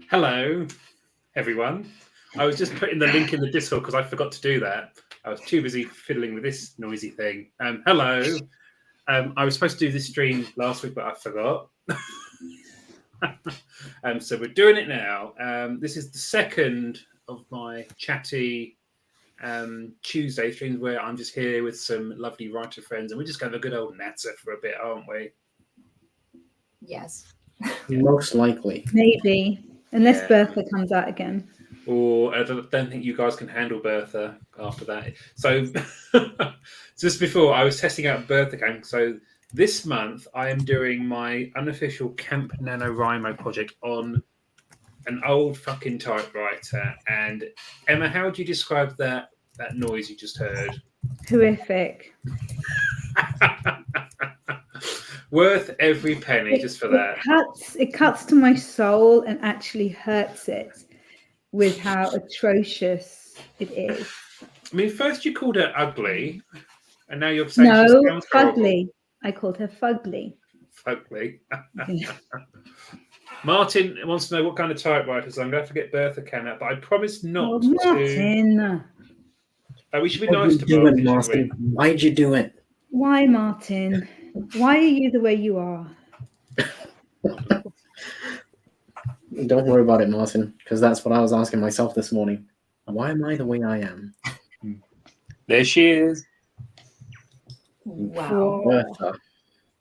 Hello, everyone. I was just putting the link in the Discord because I forgot to do that. I was too busy fiddling with this noisy thing. Hello. I was supposed to do this stream last week, but I forgot. So we're doing it now. This is the second of my Chatty Tuesday streams where I'm just here with some lovely writer friends, and we're just going to have a good old natter for a bit, aren't we? Yes. Most likely. Maybe. Unless Bertha comes out again. Or I don't think you guys can handle Bertha after that. So just before, I was testing out Bertha Gang. So this month, I am doing my unofficial Camp NaNoWriMo project on an old fucking typewriter. And Emma, how would you describe that noise you just heard? Horrific. Worth every penny just for that. It cuts to my soul and actually hurts it with how atrocious it is. I mean, first you called her ugly, and now you're saying she sounds fugly. I called her fugly. Fugly. Martin wants to know what kind of typewriters. I'm going to have to get Bertha can out, but I promise not to. Martin. We should be nice to Martin. Why'd you do it? Why, Martin? Why are you the way you are? Don't worry about it, Martin, because that's what I was asking myself this morning. Why am I the way I am? There she is. Wow. Bertha.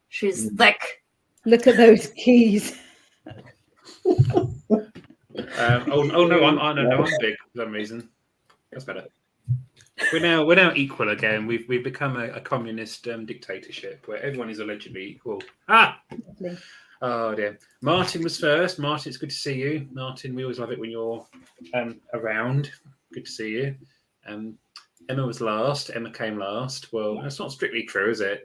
She's thick. Look at those keys. Oh no, I'm big for some reason. That's better. We're now equal again. We've become a communist dictatorship where everyone is allegedly equal. Lovely. Oh dear. Martin was first. Martin, it's good to see you. Martin, we always love it when you're around. Good to see you. Emma was last. Emma came last. Well, that's not strictly true, is it?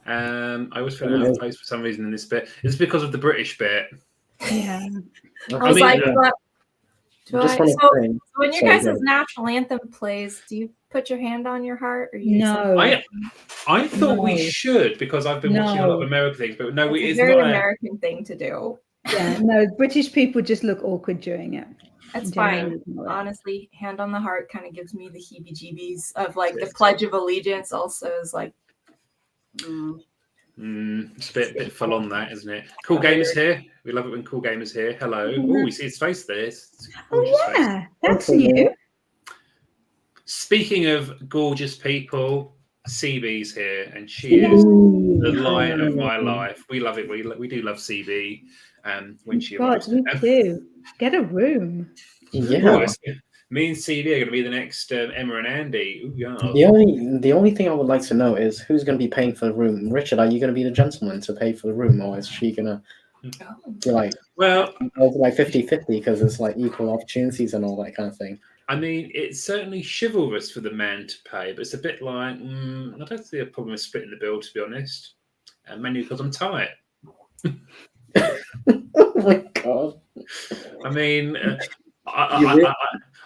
I always feel out of place for some reason in this bit. It's because of the British bit. Yeah. I was when your guys' national anthem plays, do you put your hand on your heart? Or you no. I thought we should because I've been watching a lot of American things, but no, it's a very American thing to do. Yeah, no, British people just look awkward during it. That's fine. Honestly, hand on the heart kind of gives me the heebie-jeebies of like the Pledge of Allegiance. Also, is like. It's a bit full on that, isn't it? Cool Gamer's here. We love it when Cool Gamer's here. Hello. Oh, we see his face there. Yeah, that's you. Speaking of gorgeous people, CB's here, and she is the light of my life. We love it. We do love CB. When she God, me too. Get a room. Yeah. Me and CB are going to be the next Emma and Andy. Ooh, yeah. The only thing I would like to know is who's going to be paying for the room. Richard, are you going to be the gentleman to pay for the room, or is she going to be like, 50-50 because it's like equal opportunities and all that kind of thing? I mean, it's certainly chivalrous for the man to pay, but it's a bit like, I don't see a problem with splitting the bill, to be honest. Mainly because I'm tired. Oh my God. I mean,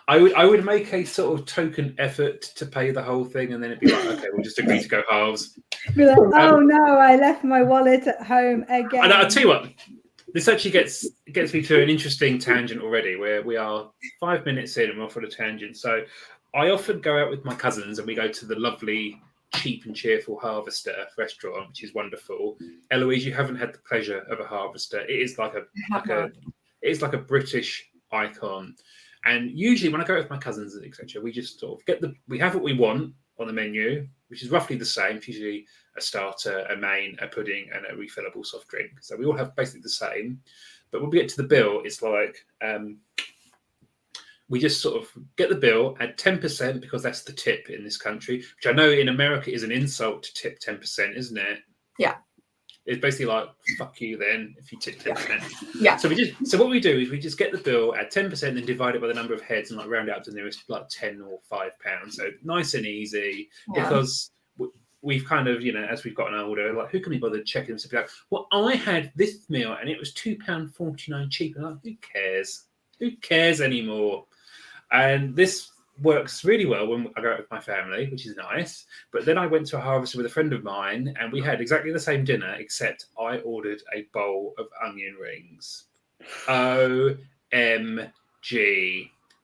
I would make a sort of token effort to pay the whole thing, and then it'd be like, okay, we'll just agree to go halves. Be like, oh no, I left my wallet at home again. And I'll tell you what, this actually gets me to an interesting tangent already, where we are 5 minutes in and we're off on a tangent. So I often go out with my cousins and we go to the lovely, cheap and cheerful Harvester restaurant, which is wonderful. Eloise, you haven't had the pleasure of a Harvester. It is like a British icon. And usually when I go with my cousins, etc., we just sort of we have what we want on the menu, which is roughly the same. It's usually a starter, a main, a pudding, and a refillable soft drink. So we all have basically the same. But when we get to the bill, it's like we just sort of get the bill, add 10% because that's the tip in this country, which I know in America is an insult to tip 10%, isn't it? Yeah. It's basically like, fuck you then, if you tip 10%. Yeah. So what we do is we just get the bill, add 10% and divide it by the number of heads and like round it up to the nearest like 10 or £5. So nice and easy because we've kind of, as we've gotten older, like who can be bothered checking something out? Well, I had this meal and it was £2.49 cheaper. Like, who cares? Who cares anymore? And this works really well when I go out with my family, which is nice. But then I went to a Harvester with a friend of mine and we had exactly the same dinner, except I ordered a bowl of onion rings. OMG.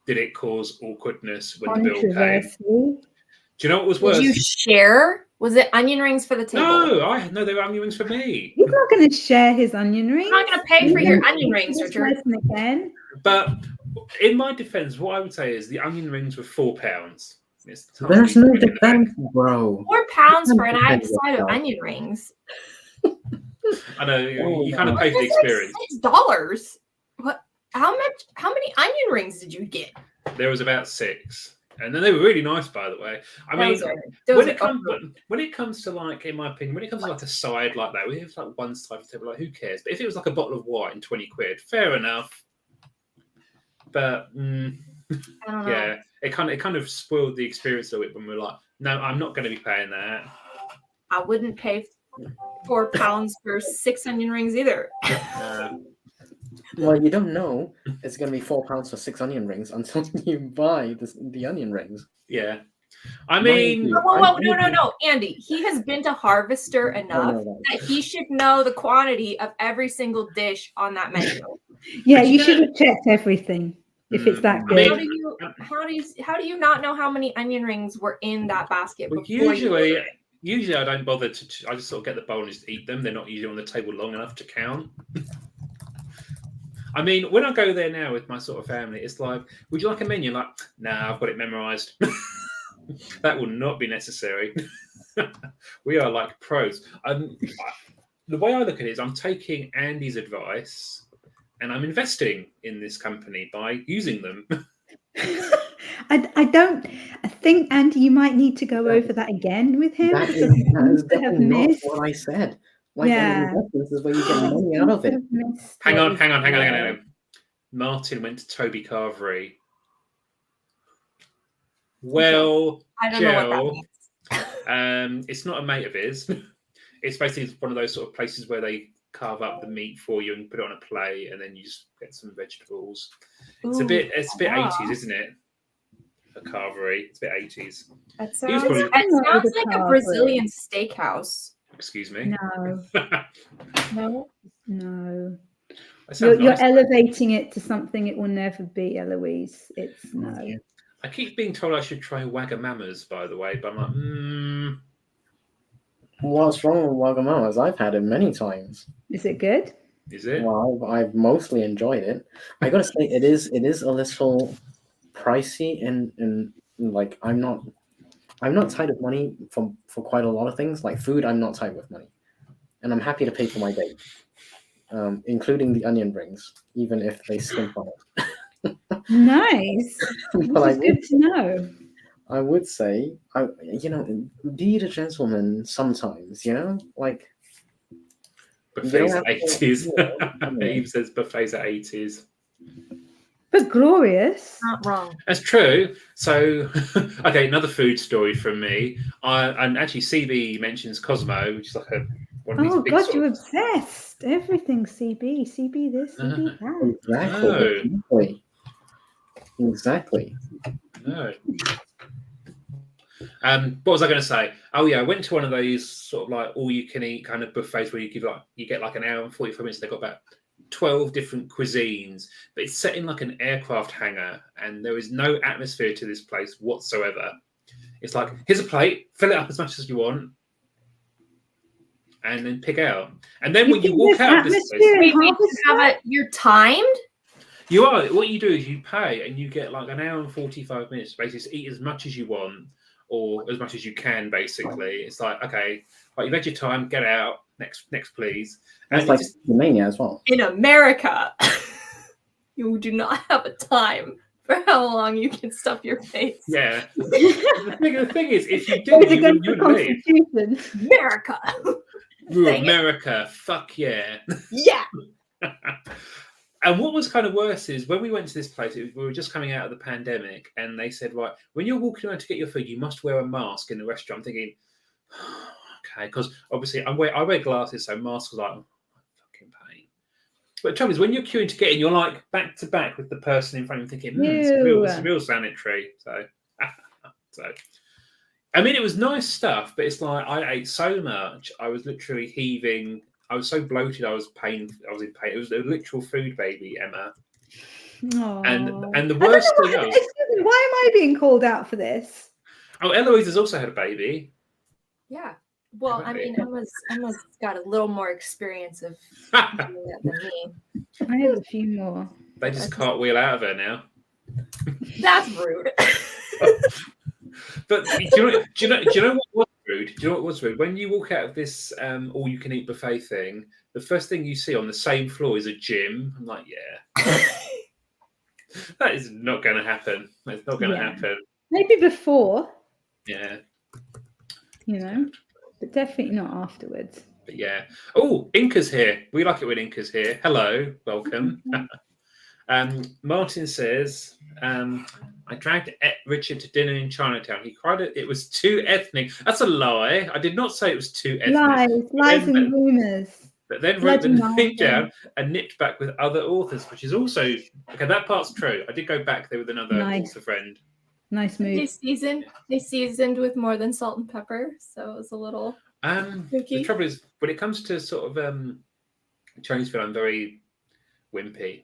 Did it cause awkwardness when the bill came? Do you know what was worse? Did you share? Was it onion rings for the table? No, they were onion rings for me. He's not going to share his onion rings. I'm not going to pay for your onion rings, Richard. Again. But in my defense, what I would say is the onion rings were £4. There's no defense, bro. £4 for an side of onion rings. I know you kind of pay for the experience. $6. What? How many onion rings did you get? There was about 6, and then they were really nice, by the way. I mean, when it comes to, like, in my opinion, when it comes to like a side like that, we have like one side of the table, like, who cares? But if it was like a bottle of wine, 20 quid, fair enough. But yeah, it kind of spoiled the experience a little bit when we were like, no, I'm not going to be paying that. I wouldn't pay £4 for 6 onion rings either. Well, you don't know it's going to be £4 for 6 onion rings until you buy the onion rings. Yeah. I mean... No, Andy. He has been to Harvester enough that he should know the quantity of every single dish on that menu. Yeah, you should have checked everything if it's that good. How do you not know how many onion rings were in that basket? Well, usually I don't bother to... I just sort of get the bowl and just eat them. They're not usually on the table long enough to count. I mean, when I go there now with my sort of family, it's like, would you like a menu? Like, nah, I've got it memorized. That will not be necessary. We are like pros. The way I look at it is I'm taking Andy's advice and I'm investing in this company by using them. I think, Andy, you might need to go over that again with him. That is definitely not what I said. Like, this is where you get money out of it. Hang on. Martin went to Toby Carvery. Well, I don't know what that means. It's not a mate of his. It's basically one of those sort of places where they carve up the meat for you and put it on a plate, and then you just get some vegetables. It's a bit 80s, isn't it? A carvery. It's a bit 80s. It sounds like a Brazilian steakhouse. Excuse me. No. You're elevating it to something it will never be, Eloise. It's no. I keep being told I should try Wagamamas, by the way, but I'm like, What's wrong with Wagamamas? I've had it many times. Is it good? Is it? Well, I've mostly enjoyed it. I gotta say, it is a little pricey, and like I'm not tight of money for quite a lot of things. Like food, I'm not tight with money, and I'm happy to pay for my date, including the onion rings, even if they skimp on it. Nice. That's good to know. I would say, be the gentleman sometimes. Like buffets at 80s. Eve says buffets at 80s. But glorious. Not wrong. That's true. So, okay, another food story from me. And actually, CB mentions Cosmo, which is like one of these big God, you're obsessed. Everything CB this, CB that. Exactly. No. What was I going to say? Oh yeah, I went to one of those sort of like all-you-can-eat kind of buffets where you get like an hour and 45 minutes. They've got about 12 different cuisines, but it's set in like an aircraft hangar, and there is no atmosphere to this place whatsoever. It's like, here's a plate, fill it up as much as you want, and then pick out. And then when you walk out of this place, you're timed. You are. What you do is you pay, and you get like an hour and 45 minutes, basically, to eat as much as you want or as much as you can. Basically, it's like, okay, right, you've had your time, get out. Next, please. That's like Mania as well. In America, you do not have a time for how long you can stuff your face. Yeah. The thing is, if you did, you would leave. America. America. Fuck yeah. Yeah. And what was kind of worse is when we went to this place, we were just coming out of the pandemic, and they said, right, when you're walking around to get your food, you must wear a mask in the restaurant. I'm thinking, okay, because obviously I wear glasses, so masks are like, fucking pain. But the trouble is, when you're queuing to get in, you're like back to back with the person in front of you, thinking, it's real sanitary. So, I mean, it was nice stuff, but it's like I ate so much, I was literally heaving I was so bloated. I was in pain. It was a literal food baby, Emma. Aww. And the worst thing was, excuse me, why am I being called out for this? Oh, Eloise has also had a baby. Yeah. Well, I mean, Emma's got a little more experience of doing that than me. I have a few more. They just cartwheel out of her now. That's rude. But do you know what was rude? Do you know what was rude? When you walk out of this all-you-can-eat buffet thing, the first thing you see on the same floor is a gym. I'm like, yeah, that is not going to happen. It's not going to happen. Maybe before. Yeah. You know, but definitely not afterwards. But yeah. Oh, Inca's here. We like it when Inca's here. Hello, welcome. Martin says, I dragged Richard to dinner in Chinatown. He cried it was too ethnic. That's a lie. I did not say it was too ethnic. Lies and rumours. But then wrote the thing down and nipped back with other authors, which is also okay. That part's true. I did go back there with another author friend. Nice move. They seasoned with more than salt and pepper, so it was a little. The trouble is, when it comes to sort of Chinese food, I'm very wimpy.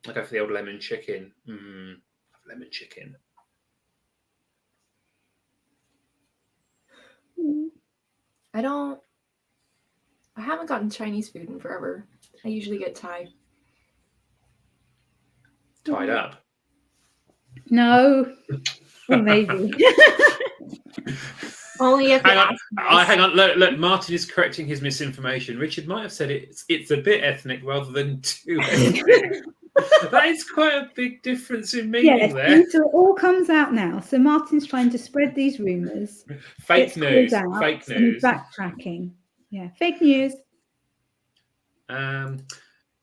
I go for the old lemon chicken. Lemon chicken. I haven't gotten Chinese food in forever. I usually get Thai. Tied up? No. Well, maybe. Only if hang on. Look, Martin is correcting his misinformation. Richard might have said it's a bit ethnic rather than too ethnic. That is quite a big difference in meaning there. So it all comes out now. So Martin's trying to spread these rumours. Fake news. Fake news. Backtracking. Yeah, fake news.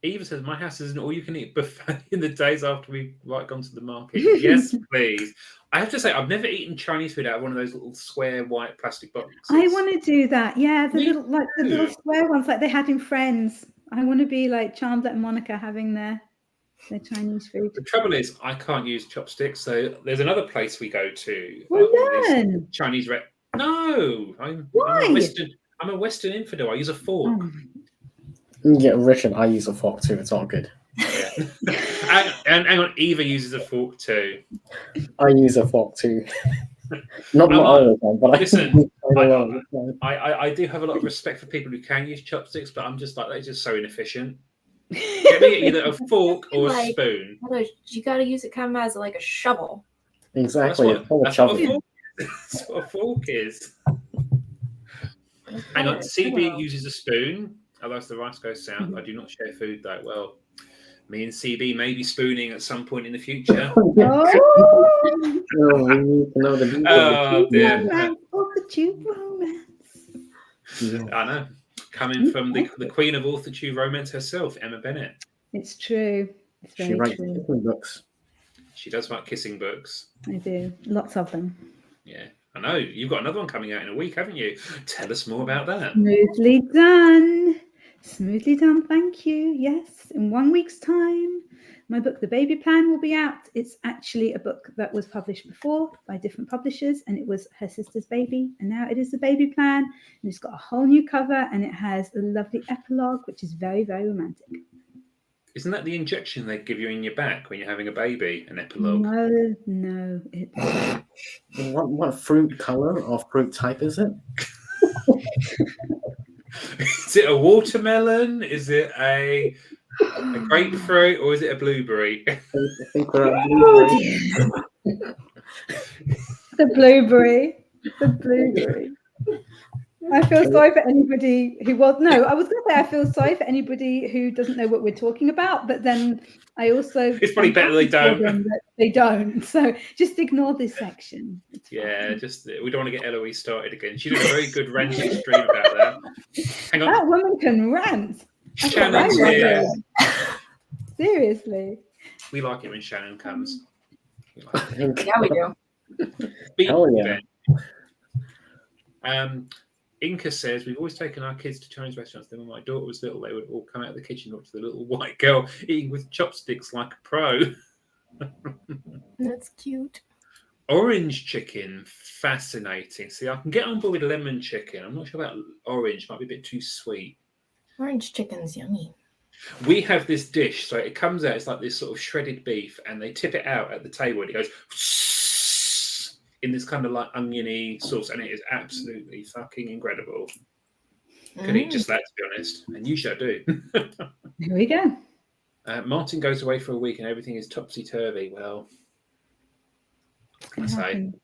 Eva says, my house is an all-you-can-eat buffet in the days after we've gone to the market. Yes, please. I have to say, I've never eaten Chinese food out of one of those little square white plastic boxes. I want to do that. Yeah, the little square ones like they had in Friends. I want to be like Chandler and Monica having their Chinese food. The trouble is, I can't use chopsticks. So there's another place we go to. Well done. Chinese No, Why? I'm a Western infidel. I use a fork. Oh. Yeah, Richard, I use a fork too. It's all good. Yeah. and hang on, Eva uses a fork too. I use a fork too. Not all the time, but listen, I do have a lot of respect for people who can use chopsticks, but I'm just like, they're just so inefficient. Get me either a fork or a spoon. You got to use it kind of as like a shovel. Exactly. That's what a fork is. Hang on, CB uses a spoon. Otherwise, the rice goes south. I do not share food that well. Me and CB may be spooning at some point in the future. Oh, we need to know the dear. Romance. Yeah. I know. Coming from the queen of author romance herself, Emma Bennett. It's true. It's very she writes true. kissing books. She does write kissing books. I do. Lots of them. Yeah. I know. You've got another one coming out in a week, haven't you? Tell us more about that. Smoothly done. Smoothly done. Thank you. Yes. In 1 week's time, my book, The Baby Plan, will be out. It's actually a book that was published before by different publishers, and it was her sister's baby. And now it is The Baby Plan. And it's got a whole new cover, and it has a lovely epilogue, which is very, very romantic. Isn't that the injection they give you in your back when you're having a baby, an epilogue? No. What fruit color or fruit type is it? Is it a watermelon? Is it a grapefruit, or is it a blueberry? I think we're at blueberry. The blueberry. The blueberry. I feel sorry for anybody who I was going to say I feel sorry for anybody who doesn't know what we're talking about, but then I also... It's probably better they don't. They don't, so just ignore this section. Yeah, we don't want to get Eloise started again. She did a very good ranting stream about that. Hang on. That woman can rant. Shannon's here. Seriously. We like it when Shannon comes. Yeah, we do. Hell yeah. Inca says, we've always taken our kids to Chinese restaurants. Then when my daughter was little, they would all come out of the kitchen up to the little white girl eating with chopsticks like a pro. That's cute. Orange chicken, fascinating. See, I can get on board with lemon chicken. I'm not sure about orange. Might be a bit too sweet. Orange chicken's yummy. We have this dish, so it comes out, it's like this sort of shredded beef, and they tip it out at the table, and it goes in this kind of like oniony sauce, and it is absolutely fucking incredible. Could eat just that, to be honest, and usually I do. Here we go. Martin goes away for a week, and everything is topsy-turvy. Well, what can I say? I'm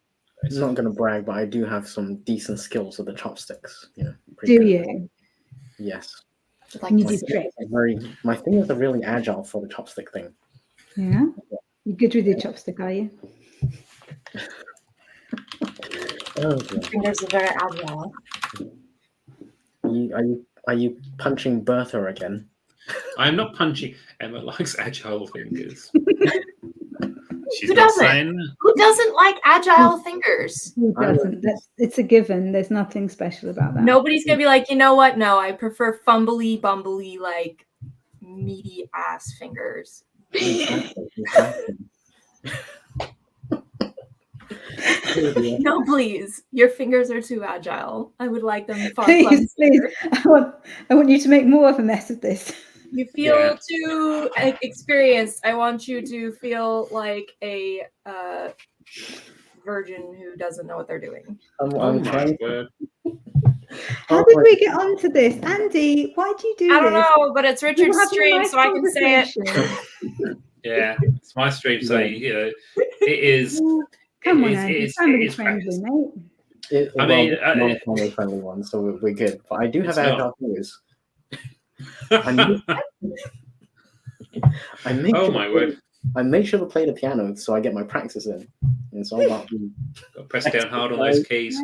not going to brag, but I do have some decent skills with the chopsticks. Do good. you? Yes. Can you do tricks? My fingers are really agile for the chopstick thing. Yeah. You're good with your chopstick, are you? Fingers are very agile. Are you punching Bertha again? I am not punching. Emma likes agile fingers. She's Who not doesn't? saying. Who doesn't like agile fingers? Who doesn't? It's a given. There's nothing special about that. Nobody's gonna be like, you know what? No, I prefer fumbly, bumbly, like meaty ass fingers. No, please. Your fingers are too agile. I would like them far Please. I want you to make more of a mess of this. You feel too experienced. I want you to feel like a virgin who doesn't know what they're doing. I'm trying. How did we get onto this? Andy, why do you do this? I don't know, but it's Richard's stream, so I can say it. Yeah, it's my stream, so it is. Come on, Andy. Family friendly, mate. Not a family friendly one, so we're good. But I do have agile fingers. I make sure to play the piano so I get my practice in. And it's all about press down hard on those keys.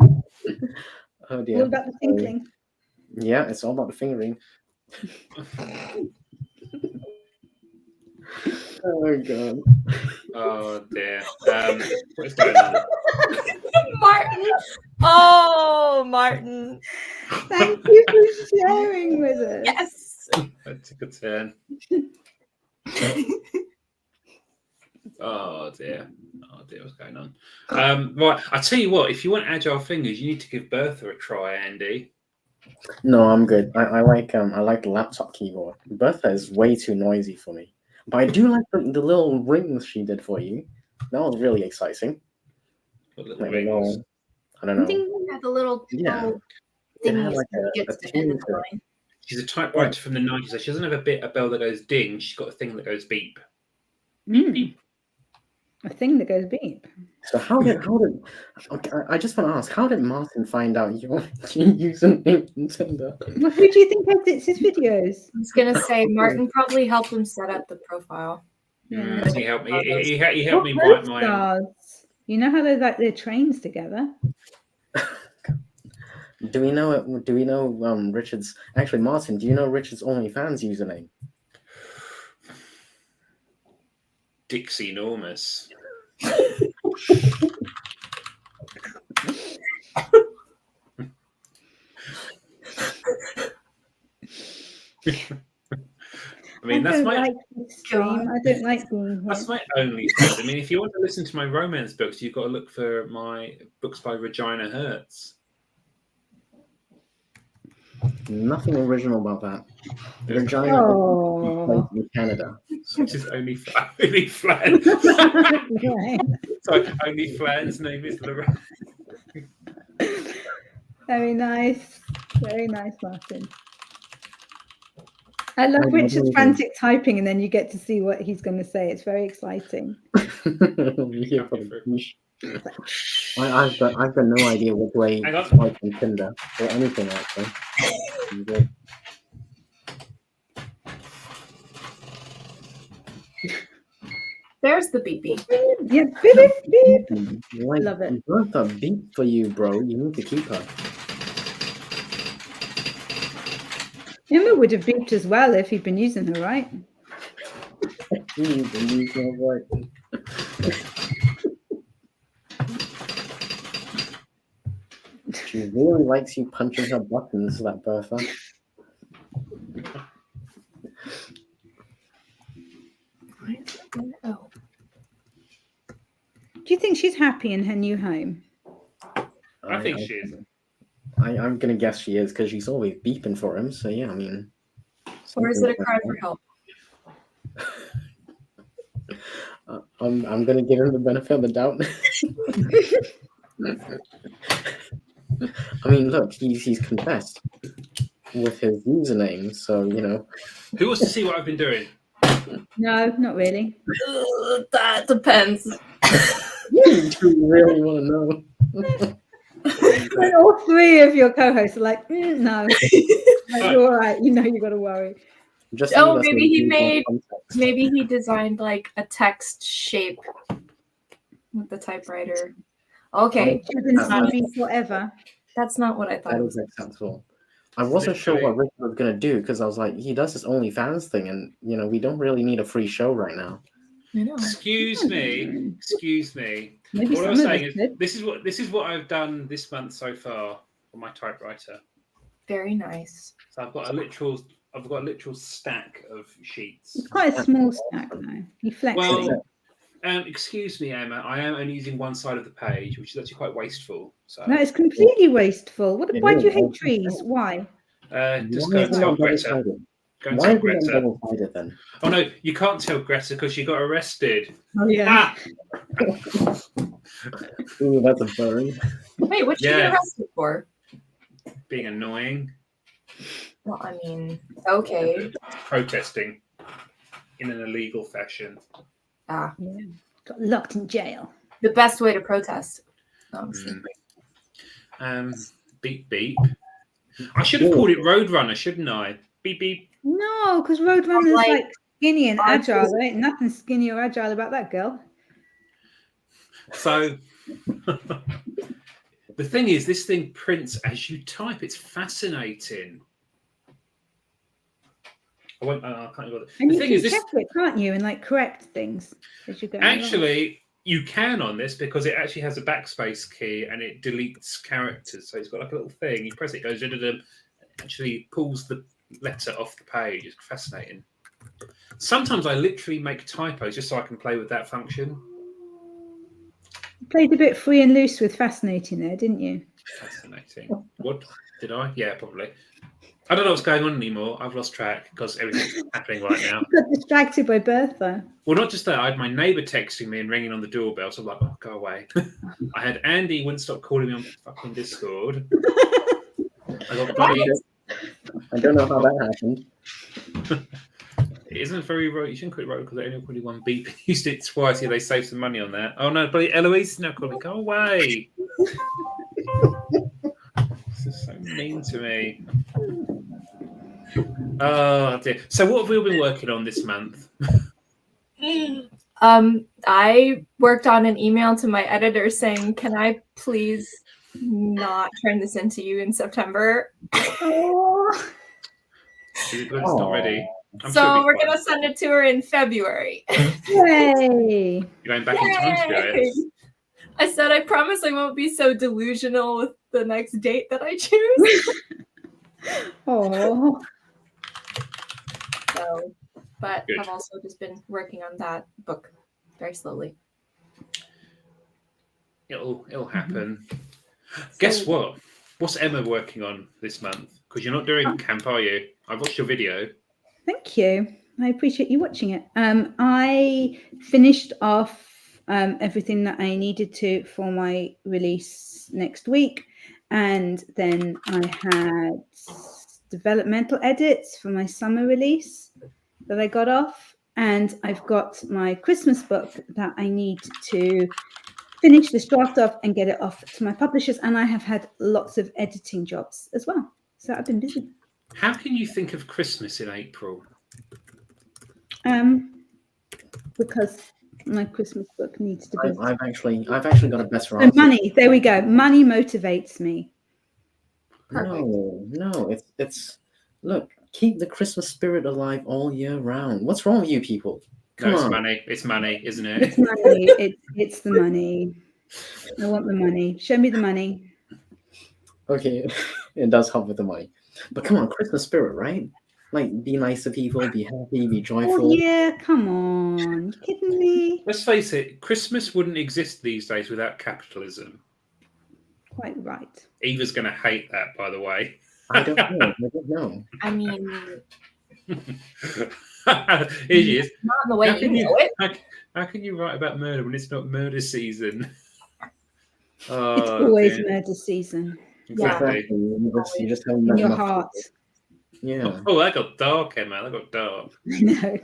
Oh dear. What about the tinkling? Yeah, it's all about the fingering. Oh god. Oh dear. What's going on? Martin. Oh, Martin. Thank you for sharing with us. Yes. That took a turn. Oh dear. What's going on? Right, I tell you what, if you want agile fingers, you need to give Bertha a try, Andy. No, I'm good. I like the laptop keyboard. Bertha is way too noisy for me. But I do like the little rings she did for you. That was really exciting. What little rings? I don't know. Yeah, the little Yeah. thingies like gets to the end of the line. She's a typewriter from the 90s. So she doesn't have a bell that goes ding. She's got a thing that goes beep. Beep. A thing that goes beep. So how did okay, I just want to ask, how did Martin find out your username in Tinder? Well, who do you think edits his videos? I was gonna say Martin probably helped him set up the profile. Yeah. He helped me. He helped me What write my. stars? You know how they're like their trains together. Do we know Richard's? Actually, Martin, do you know Richard's OnlyFans username? Dixie Enormous. I mean, that's my. I don't like being. That's my only thing. I mean, if you want to listen to my romance books, you've got to look for my books by Regina Hertz. Nothing original about that. Regina in Canada. Which is only Flans. Sorry, only Flans' name is Lorraine. Very nice, Martin. I love Richard's frantic typing, and then you get to see what he's going to say. It's very exciting. I've got no idea which way to swipe on Tinder or anything actually. There's the beep beep. Yeah, beep beep. Like, love it. Bertha, beep for you, bro. You need to keep her. Emma would have beeped as well if he'd been using her right. She really likes you punching her buttons, that Bertha. Oh. Do you think she's happy in her new home? I think she is. I'm gonna guess she is because she's always beeping for him. So yeah, I mean, Or is it a cry for help? I'm gonna give him the benefit of the doubt. I mean, look, he's confessed with his username, so you know. Who wants to see what I've been doing? No, not really. That depends. You do really want to know? And all three of your co-hosts are like, no, like, you're all right. You know, you got to worry. Just Oh, maybe he designed like a text shape with the typewriter. Okay, forever. That's not what I thought. That is acceptable. I wasn't sure what Rick was gonna do because I was like, he does this OnlyFans thing, and you know, we don't really need a free show right now. I know. Excuse me. Maybe What I was saying is, this is what I've done this month so far on my typewriter. Very nice. So I've got a literal stack of sheets. It's quite a small stack, though. You flex it. Excuse me, Emma. I am only using one side of the page, which is actually quite wasteful. So No, it's completely wasteful. Why do you hate trees? Why? Just go and tell Greta. Why is it double-sided then? Oh no, you can't tell Greta because she got arrested. Oh yeah. Ooh, that's a burn. Wait, what'd she get arrested for? Being annoying. Well, I mean, okay. Protesting in an illegal fashion. Yeah. Got locked in jail. The best way to protest. Honestly. Beep beep. I should have called it Roadrunner, shouldn't I? Beep beep. No, because Roadrunner's like skinny and agile. There ain't nothing skinny or agile about that girl. So the thing is, this thing prints as you type. It's fascinating. I can't go. And you can check it, can't you, and like correct things as you go. Actually, you can on this because it actually has a backspace key and it deletes characters. So it's got like a little thing. You press it, goes actually pulls the letter off the page. It's fascinating. Sometimes I literally make typos just so I can play with that function. You played a bit free and loose with fascinating there, didn't you? Fascinating. What did I? Yeah, probably. I don't know what's going on anymore. I've lost track because everything's happening right now. You got distracted by Bertha. Well, not just that. I had my neighbour texting me and ringing on the doorbell. So I'm like, oh, go away. I had Andy wouldn't stop calling me on fucking Discord. I don't know how that happened. It isn't very right. You shouldn't quit right because they only called you one beep. Used it twice. Yeah, they saved some money on that. Oh no, but Eloise is now calling. Go away. This is so mean to me. Oh dear. So what have we all been working on this month? I worked on an email to my editor saying, "Can I please not turn this into you in September?" Oh. Is it good? It's not ready. So we're gonna send it to her in February. Yay! You're going back in time spirits. I said, I promise I won't be so delusional with the next date that I choose. Oh. So, but Good. I've also just been working on that book very slowly. It'll happen. Guess what? What's Emma working on this month? Because you're not doing camp, are you? I watched your video. Thank you. I appreciate you watching it. I finished off everything that I needed to for my release next week. And then I had developmental edits for my summer release that I got off. And I've got my Christmas book that I need to finish this draft off and get it off to my publishers. And I have had lots of editing jobs as well. So I've been busy. How can you think of Christmas in April? Because my Christmas book needs to be. I've actually got a better answer. Money. There we go. Money motivates me. Perfect. No. It's look. Keep the Christmas spirit alive all year round. What's wrong with you people? Come on. Money. It's money, isn't it? It's money. It's the money. I want the money. Show me the money. Okay, it does help with the money. But come on, Christmas spirit, right? Like, be nice to people, be happy, be joyful. Oh, yeah, come on. You kidding me? Let's face it, Christmas wouldn't exist these days without capitalism. Quite right. Eva's going to hate that, by the way. I don't know. I mean, Here she is. Not in the way you know it. How can you write about murder when it's not murder season? It's always murder season. Exactly. You just have In your heart. Yeah. Oh, that got dark, Emma. That got dark. I know.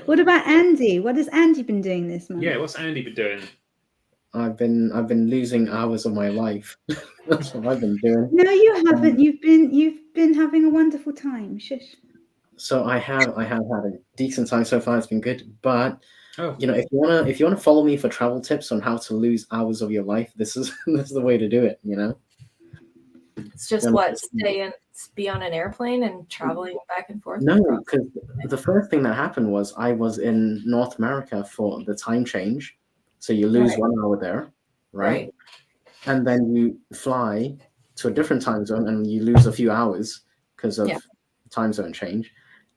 What about Andy? What has Andy been doing this month? Yeah, what's Andy been doing? I've been losing hours of my life. That's what I've been doing. No, you haven't. You've been having a wonderful time. Shush. So I have had a decent time so far. It's been good, but Oh. you know, if you wanna follow me for travel tips on how to lose hours of your life, this is the way to do it. You know. It's just be on an airplane and traveling back and forth. No, because the first thing that happened was I was in North America for the time change, so you lose 1 hour there, right? And then you fly to a different time zone and you lose a few hours because of time zone change,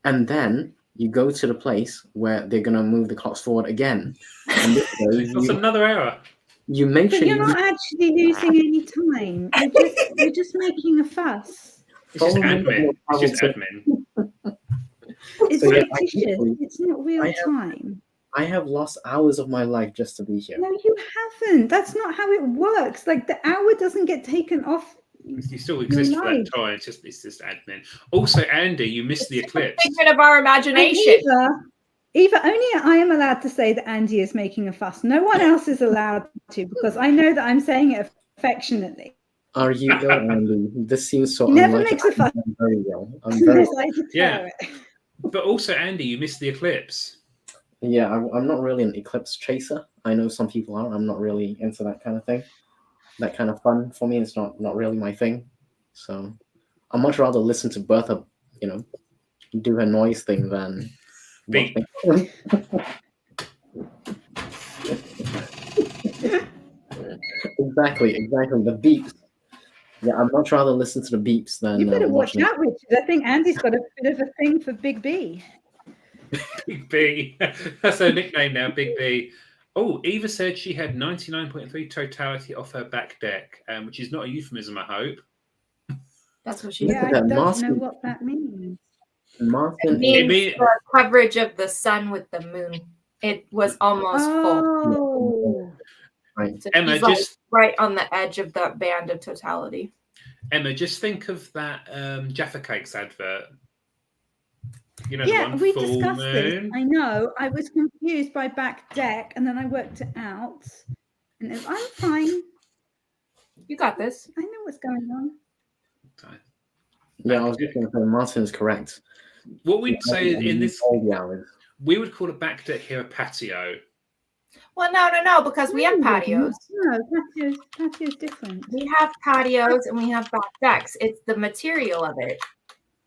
and then you go to the place where they're gonna move the clocks forward again. And this way, That's another hour. You make but sure you're not actually losing any time. You're just making a fuss. It's just admin. It's just admin. It's So, fictitious. It's not real time. I have lost hours of my life just to be here. No, you haven't. That's not how it works. Like the hour doesn't get taken off. You still exist for that time. It's just admin. Also, Andy, you missed the eclipse. Figment of our imagination. Eva, only I am allowed to say that Andy is making a fuss. No one else is allowed to, because I know that I'm saying it affectionately. Are you ill, Andy? This seems so He never makes a fuss. I'm very ill. I'm very Yeah. But also, Andy, you missed the eclipse. Yeah, I'm not really an eclipse chaser. I know some people are. I'm not really into that kind of thing. That kind of fun for me is not really my thing. So I'd much rather listen to Bertha, you know, do her noise thing than beep. Exactly. The beeps. Yeah, I'd much rather listen to the beeps than. You better watch out, Richard. I think Andy's got a bit of a thing for Big B. Big B. That's her nickname now, Big B. Oh, Eva said she had 99.3 totality off her back deck, which is not a euphemism, I hope. That's what she said. I don't know what that means. Martin, it means the coverage of the sun with the moon. It was almost full. Right. So Emma, just right on the edge of that band of totality. Emma, just think of that Jaffa Cakes advert. You know, yeah, the one we full discussed moon. this. I know. I was confused by back deck, and then I worked it out. And I'm fine. You got this. I know what's going on. Okay. Yeah, I was just going to say Martin is correct. What we'd say in this, we would call a back deck here a patio. Well, no, because we have patios. No, patio's different. We have patios and we have back decks. It's the material of it.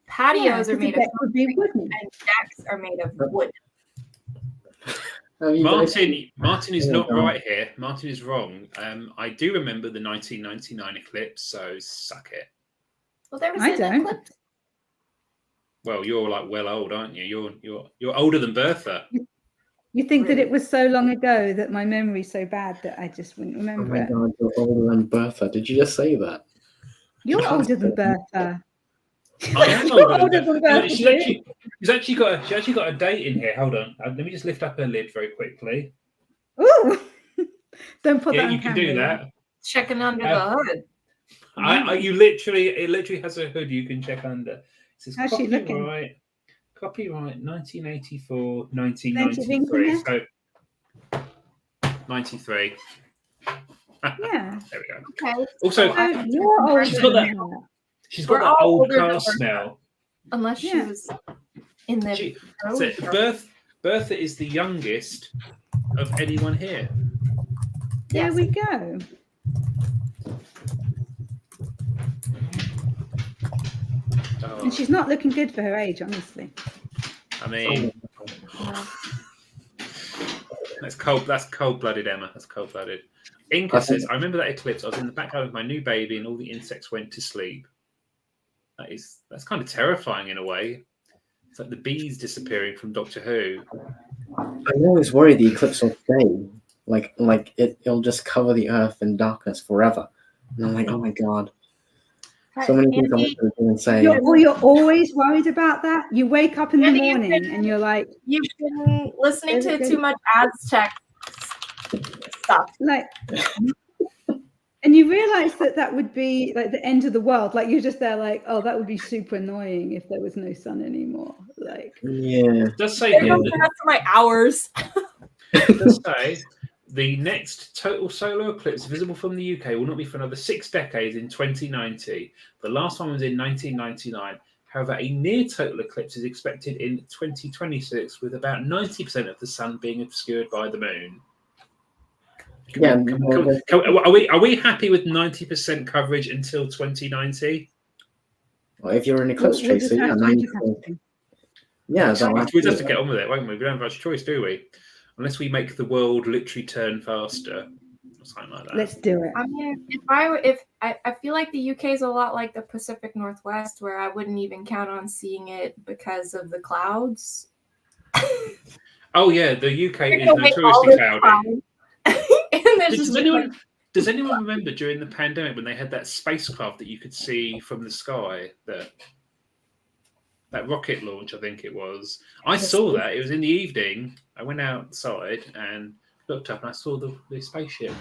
Patios are made of concrete and decks are made of wood. Martin is not right here. Martin is wrong. I do remember the 1999 eclipse, so suck it. Well, there was an eclipse. Well, you're like well old, aren't you? You're older than Bertha. You think that it was so long ago that my memory's so bad that I just wouldn't remember it. Oh my God, you're older than Bertha. Did you just say that? You're older than Bertha. I am older than Bertha. She's actually got a date in here. Hold on. Let me just lift up her lid very quickly. Ooh! Don't put that on you can do that. Checking under the hood. It literally has a hood you can check under. It says how's she looking? Copyright 1984, 1993. So 93. Yeah. There we go. Okay. Also, she's got that old car smell. Unless she was in the Bertha is the youngest of anyone here. There we go. Oh. And she's not looking good for her age, honestly. I mean, that's cold-blooded, Emma. That's cold-blooded. Inca says, I remember that eclipse. I was in the back garden with my new baby and all the insects went to sleep. That's kind of terrifying in a way. It's like the bees disappearing from Doctor Who. I'm always worried the eclipse will stay. Like it'll just cover the earth in darkness forever. And I'm like, oh my God. So many things I want to say. You're always worried about that. You wake up in the morning and you're like, you've been listening to too much Aztec stuff. Like, and you realize that would be like the end of the world. Like you're just there, like, oh, that would be super annoying if there was no sun anymore. Like, yeah, does say here that's my hours. It does say the next total solar eclipse visible from the UK will not be for another 6 decades in 2090. The last one was in 1999. However, a near total eclipse is expected in 2026, with about 90% of the sun being obscured by the moon. Are we happy with 90% coverage until 2090? Well, if you're an eclipse tracer, yeah, 90%. Yeah, we just have to get on with it, won't we? We don't have much choice, do we? Unless we make the world literally turn faster, or something like that. Let's do it. I mean, if I feel like the UK is a lot like the Pacific Northwest, where I wouldn't even count on seeing it because of the clouds. Oh yeah, the UK is notoriously cloudy. Does anyone remember during the pandemic when they had that spacecraft that you could see from the sky, that rocket launch, I think it was? I saw that. It was in the evening. I went outside and looked up and I saw the spaceship.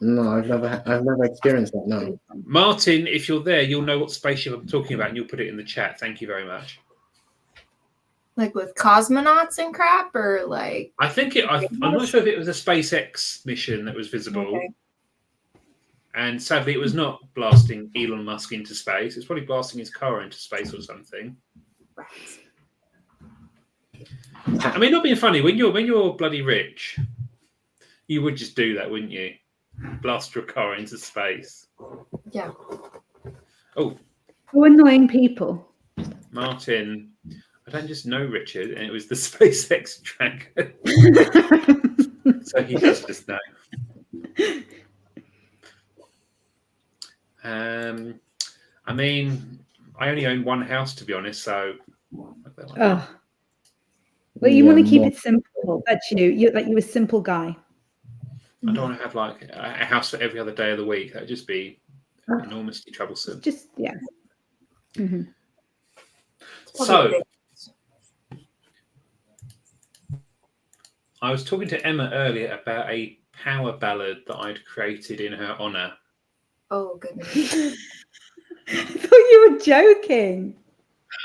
No, I've never experienced that, no. Martin, if you're there, you'll know what spaceship I'm talking about and you'll put it in the chat. Thank you very much. Like with cosmonauts and crap, or like? I'm not sure if it was a SpaceX mission that was visible. Okay. And sadly, it was not blasting Elon Musk into space. It's probably blasting his car into space or something. Right. I mean, not being funny, when you're bloody rich, you would just do that, wouldn't you? Blast your car into space. Yeah. Oh. For annoying people. Martin, I don't just know Richard, and it was the SpaceX Dragon. So he does just know. I mean, I only own one house, to be honest, so. Oh. Well, you want to keep it simple. That's you. You're a simple guy. I don't want to have like a house for every other day of the week. That would just be enormously troublesome. Just, yeah. Mm-hmm. So, I was talking to Emma earlier about a power ballad that I'd created in her honour. Oh, goodness. I thought you were joking.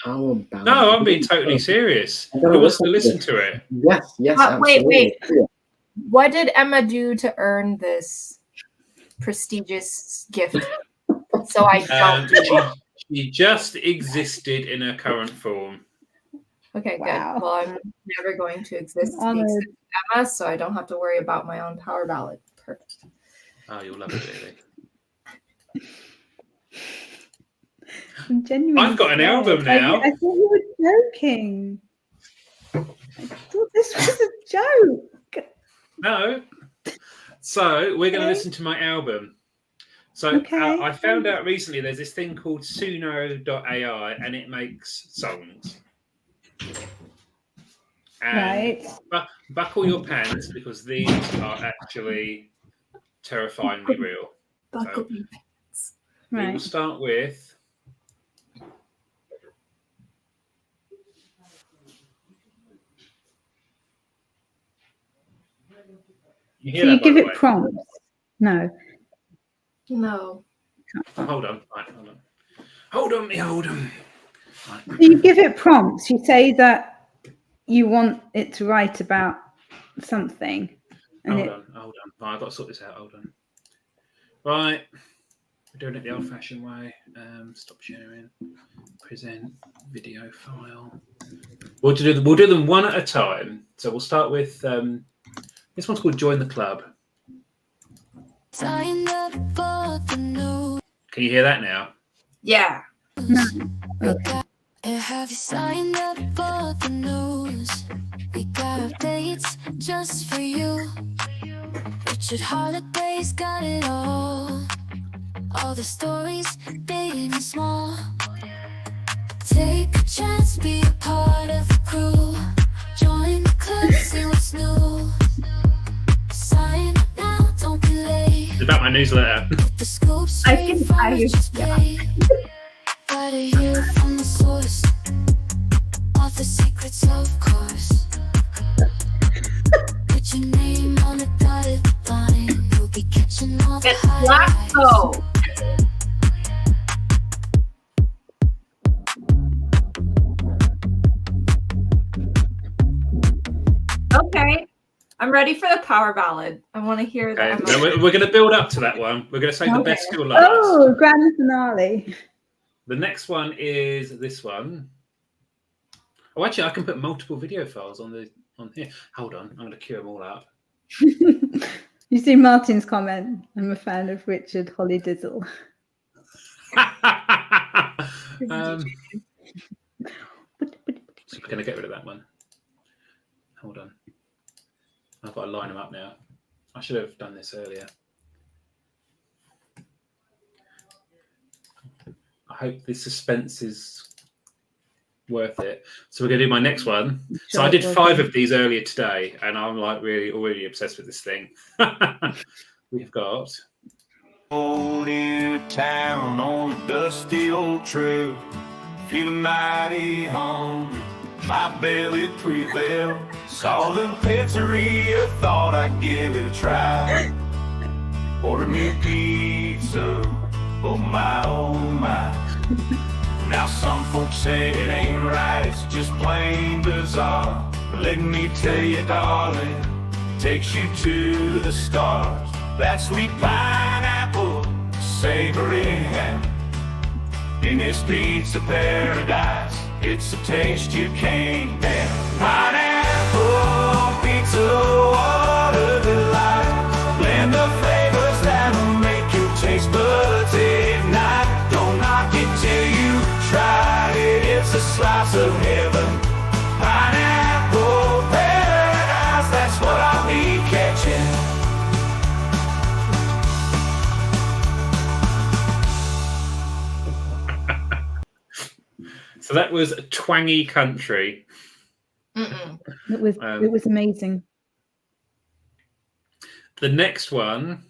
Power ballad. No, I'm being totally serious. Who wants to listen to it? Yes. Wait. What did Emma do to earn this prestigious gift? So I don't. She just existed in her current form. Okay, wow. Good. Well, I'm never going to exist with Emma, so I don't have to worry about my own power ballad. Perfect. Oh, you'll love it, really. I'm genuinely I've got an album now. I thought you were joking. I thought this was a joke. No. So we're going to listen to my album. So I found out recently there's this thing called Suno.ai and it makes songs. And buckle your pants because these are actually terrifyingly real. Buckle your pants. We will start with. You give it prompts? No. No. Hold on. Right, hold on. Right. So you give it prompts. You say that you want it to write about something. And hold on. Right, I've got to sort this out. Hold on. Right. We're doing it the old-fashioned way. Stop sharing. Present video file. We'll do them one at a time. So we'll start with this one's called Join the Club. Can you hear that now? Yeah. Have you signed up for the news? We got updates just for you. Richard Holliday's got it all the stories, big and small. Take a chance, be a part of the crew. Join the club, see what's new. Sign up now, don't be late. It's about my newsletter. The scoops I think I gotta hear from the source. All the secrets, of course. Put your name on the dotted line. You'll be catching all the It's highlights. Blackco. Okay, I'm ready for the power ballad. I want to hear Okay, that. now we're going to build up to that one. We're going to save the best till last. Oh, grand finale. The next one is this one. Oh, actually, I can put multiple video files on here. Hold on, I'm going to queue them all up. You see Martin's comment. I'm a fan of Richard Hollidizzle. So we're going to get rid of that one. Hold on. I've got to line them up now. I should have done this earlier. I hope this suspense is worth it. So we're going to do my next one. So I did 5 of these earlier today, and I'm like really already obsessed with this thing. We've got Old in a town on a dusty old trail, feeling mighty hungry, my belly prevailed. Saw the pizzeria, thought I'd give it a try. Ordered me a pizza, oh my. Now some folks say it ain't right, it's just plain bizarre. But let me tell you, darling, takes you to the stars. That sweet pineapple, savory ham. In this pizza paradise, it's a taste you can't bear. Pineapple pizza, what a delight. Blend of flavors that'll make your taste buds ignite. Don't knock it till you try it, it's a slice of heaven. Pineapple paradise, that's what I'll be catching. So that was Twangy Country. It was amazing. The next one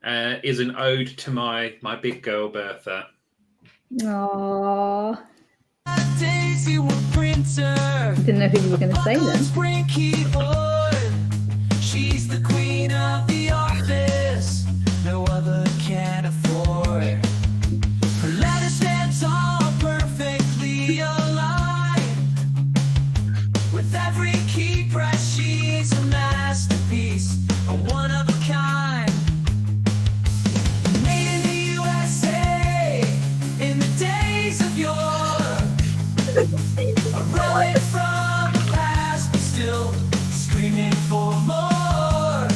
is an ode to my big girl Bertha. Aww. Didn't know who you were going to say then. She's the queen of the office. No other can afford. Her letter stands all perfectly aligned. With every key press, she's a masterpiece, a one of a kind. Made in the USA in the days of yore. A relic from the past, but still screaming for more.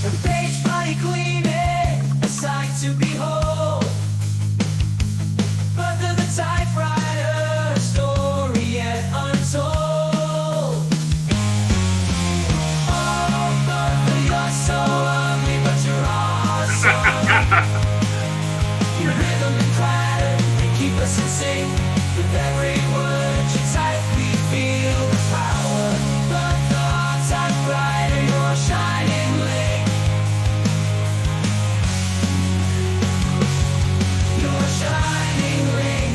Her page body gleaming, a sight to behold. Bertha the typewriter, story yet untold. Oh, Bertha, you're so ugly, but you're awesome. Your rhythm and clatter, they keep us in sync. With every word you type, we feel the power. Bertha, typewriter, your shining link. Your shining ring.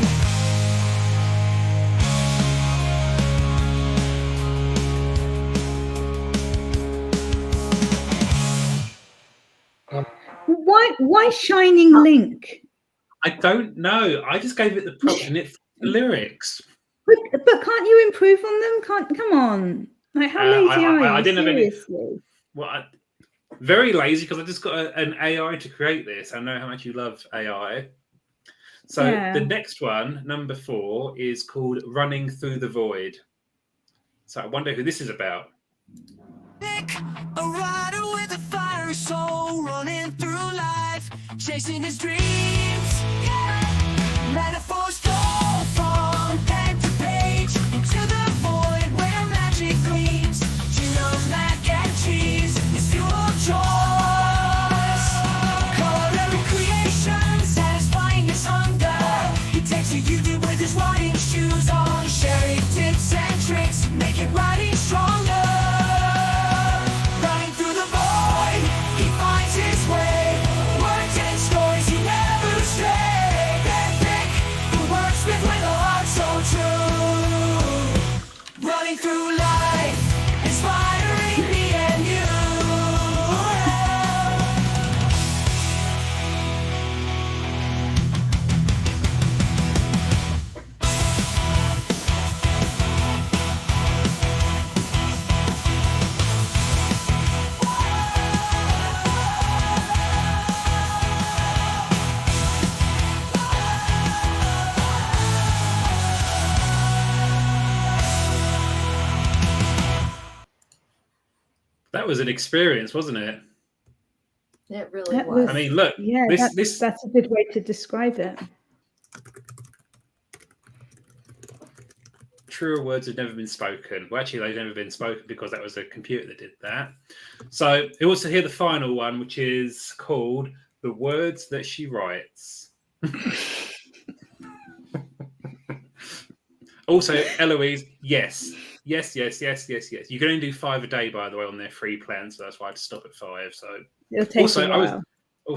Why Shining Link? I don't know. I just gave it the prop and it the lyrics. But can't you improve on them? Come on. Like, how lazy are you? I didn't have any. Seriously? Well, very lazy because I just got an AI to create this. I know how much you love AI. So the next one, number 4, is called Running Through the Void. So I wonder who this is about. Nick, a rider with a fiery soul, running through life, chasing his dreams. Yeah. Metaphors flow from pen to page into the void where magic gleams. She knows mac and cheese is fuel of choice. Color creation, satisfying his hunger. He takes a youth with his riding shoes on, sharing tips and tricks, making riding stronger. Running through the void, he finds his way. was an experience, wasn't it? It really That was. I mean, look, Yeah, this that's a good way to describe it. truer words have never been spoken. Well, actually, they've never been spoken because that was a computer that did that. So who wants to hear the final one, which is called The Words That She Writes? Also, Eloise, yes. Yes. You can only do 5 a day, by the way, on their free plan, so that's why I had to stop at 5. So It'll take a while.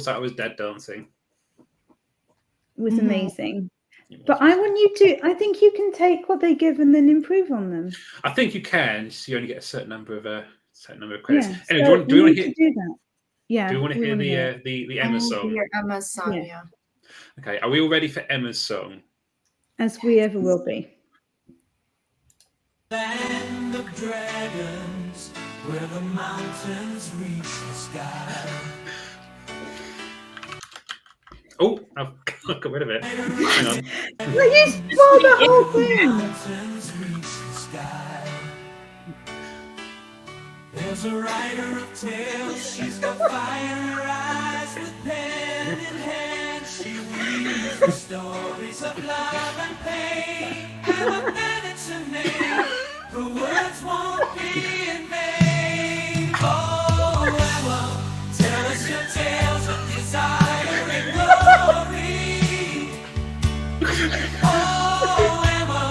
I was dad dancing. It was amazing. But I think you can take what they give and then improve on them. I think you can. So you only get a certain number of credits. Yeah, Anyway, so do you want to hear? do that? Yeah. Do you want to hear the Emma song? Hear Emma's song, yeah. Okay, are we all ready for Emma's song? As we ever will be. Land of dragons, where the mountains reach the sky. Oh, I've got rid of it. Hang on. You spoiled the whole thing. Mountains reach the sky. There's a writer of tales. She's got fire in her eyes, with pen in hand. She weaves the stories of love and pain. And then it's a name. The words won't be in vain. Oh, Emma, tell us your tales of desire and glory. Oh, Emma,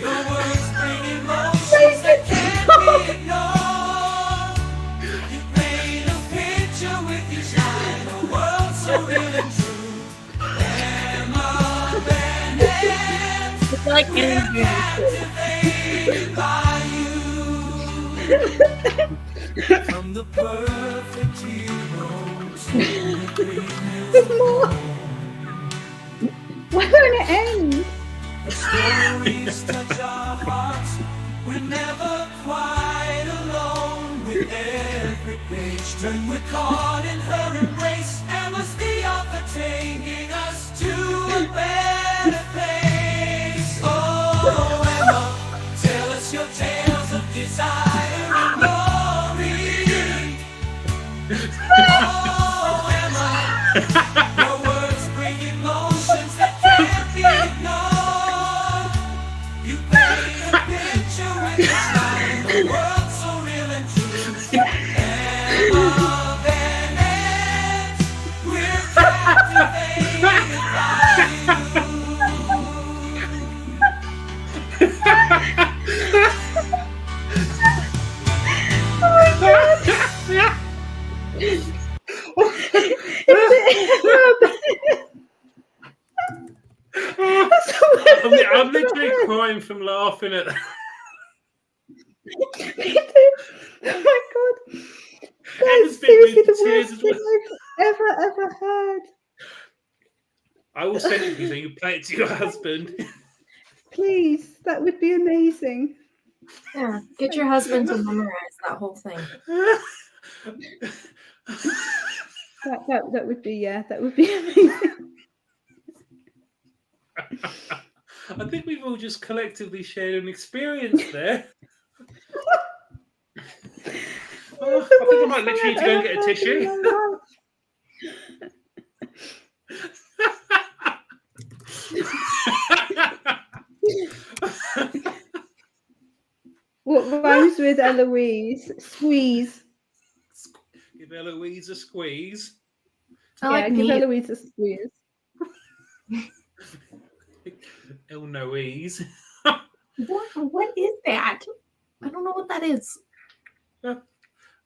your words bring emotions that can't be ignored. You paint a picture with each line, a world so real and true. Emma Bennett, It's like we're captivated by you. From the perfect hero to the There's more. Why won't it end? the stories touch our hearts. We're never quite alone. With every page turn, we're caught in her embrace. Emma's the author taking us to a better place. Oh, Emma, tell us your tales of desire and glory. Oh, Emma, your words bring emotions that can't be ignored. You paint a picture with your smile, the world so real and true. Emma Bennett, we're captivated by you. I'm literally crying from laughing at that. Oh my god. Emma's That's been seriously moved to the tears worst as thing well. I've ever heard. I will send it to you so you play it to your husband. Please, that would be amazing. Yeah, get your husband to memorize that whole thing. That would be amazing. I think we've all just collectively shared an experience there. I think I might literally need to go and get a tissue. What rhymes with Eloise? Squeeze. Give Eloise a squeeze. I like give meat. Eloise a squeeze. Eloise. What is that? I don't know what that is.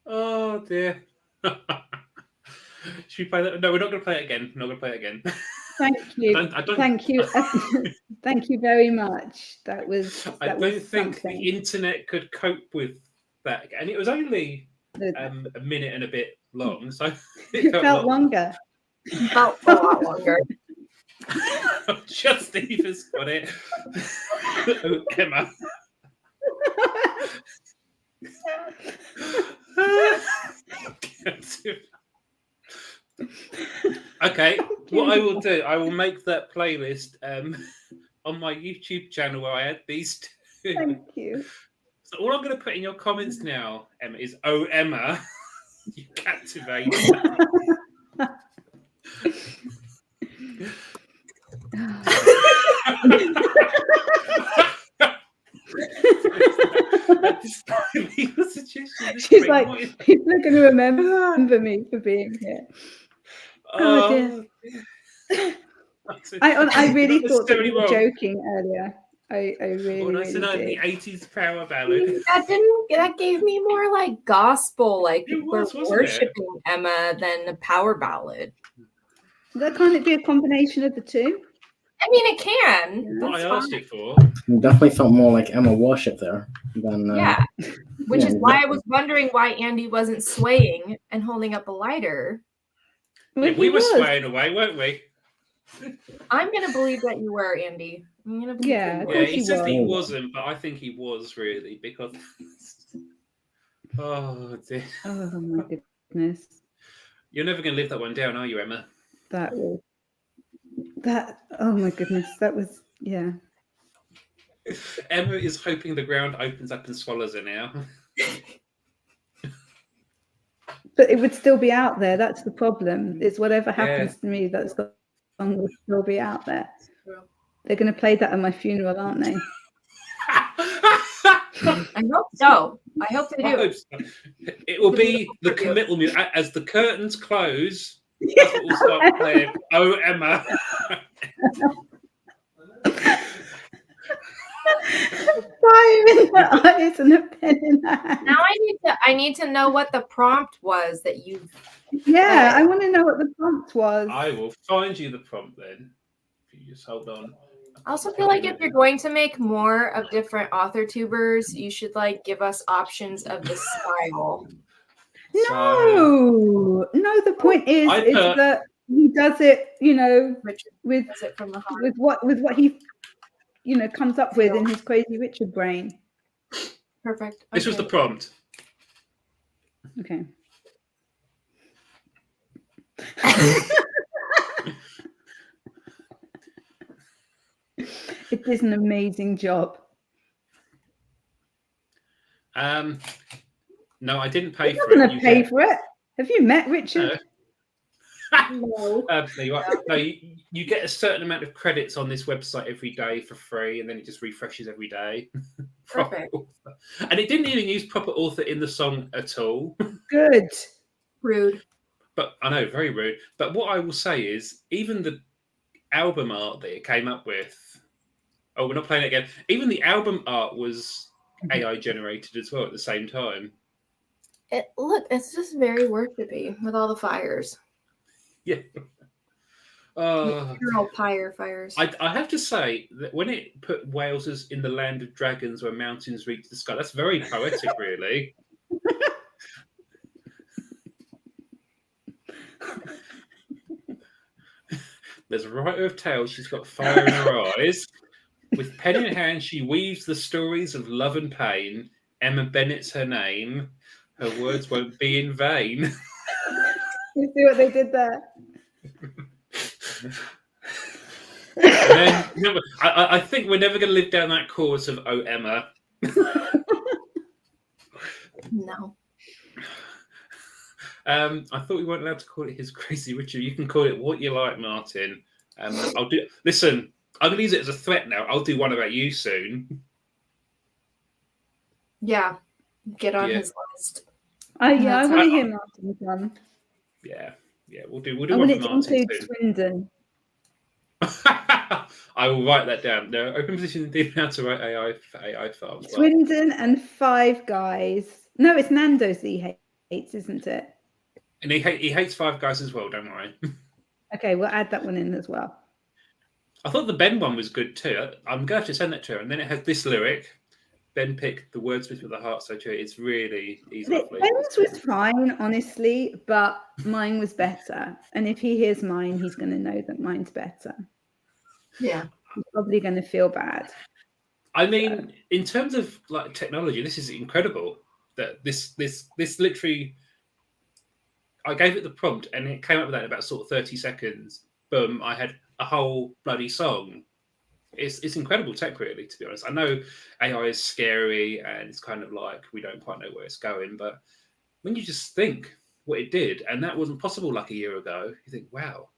Oh dear. Should we play that? No, we're not going to play it again. Not going to play it again. Thank you. I don't, Thank you. Thank you very much. That was. I don't think the internet could cope with that, and it was only a minute and a bit long, so it felt longer. It felt a lot longer. Just Eva's got it. Oh, Emma. Okay, what I will do, I will make that playlist on my YouTube channel where I had these two. Thank you. all I'm going to put in your comments now, Emma, is "Oh Emma, you captivate." She's like, people are going to remember me for being here. Oh dear. I really thought that you were joking earlier. I really did. The 80s power ballad. That gave me more like gospel, like we're worshiping Emma than a power ballad. Can't it be a combination of the two? I mean, it can. Yeah, what I asked it for. It definitely felt more like Emma worship there than which is why I was wondering why Andy wasn't swaying and holding up a lighter. Yeah, we were swaying away, weren't we? I'm gonna believe that you were, Andy. I'm gonna believe he says he wasn't, but I think he was really because. Oh dear. Oh my goodness. You're never going to live that one down, are you, Emma? Oh my goodness, that was, yeah. Emma is hoping the ground opens up and swallows her now. But it would still be out there. That's the problem. It's whatever happens to me, that song will still be out there. They're going to play that at my funeral, aren't they? I hope so. I hope they do. I hope so. It will be the committal music. As the curtains close, that's what we'll start playing. Oh, Emma. Fire in the eyes and a pen in the hand. Now I need to know what the prompt was that you. Yeah, I want to know what the prompt was. I will find you the prompt then. If you just hold on. I also feel like if you're going to make more of different author tubers, you should like give us options of the style. No, the point is that he does it, with what he, comes up with in his crazy Richard brain. Perfect. This was the prompt. Okay. It is an amazing job. No, I didn't pay for it. You're not going to pay for it. Have you met Richard? No. No, you get a certain amount of credits on this website every day for free, and then it just refreshes every day. Perfect. And it didn't even use proper author in the song at all. Good. Rude. But I know, very rude. But what I will say is, even the album art that it came up with. Oh, we're not playing it again. Even the album art was AI generated as well at the same time. It's just very worshipy with all the fires. Yeah. Fires. I have to say that when it put Wales as in the land of dragons where mountains reach the sky, that's very poetic, really. There's a writer of tales. She's got fire in her eyes. With pen in hand, she weaves the stories of love and pain. Emma Bennett's her name. Her words won't be in vain. You see what they did there? Then, I think we're never going to live down that course of "Oh Emma." No. I thought we weren't allowed to call it his crazy Richard. You can call it what you like, Martin. I'll do. Listen, I'm going to use it as a threat now. I'll do one about you soon. Yeah, get on his list. I want to hear Martin's one. Yeah, we'll do. I one want for it to Martin include soon. Swindon. I will write that down. No, open position indeed how to write AI files. Swindon and Five Guys. No, it's Nando's that he hates, isn't it? And he hates Five Guys as well. Don't worry. Okay, we'll add that one in as well. I thought the Ben one was good too. I'm going to have to send that to her. And then it has this lyric. Ben picked the wordsmith with the heart so true. It's really lovely. Ben's was fine, honestly, but mine was better. And if he hears mine, he's going to know that mine's better. Yeah. He's probably going to feel bad. I mean, in terms of like technology, this is incredible. That this literally, I gave it the prompt and it came up with that in about sort of 30 seconds. Boom! I had a whole bloody song. It's incredible tech, really, to be honest. I know AI is scary and it's kind of like we don't quite know where it's going, but when you just think what it did, and that wasn't possible like a year ago, you think, wow.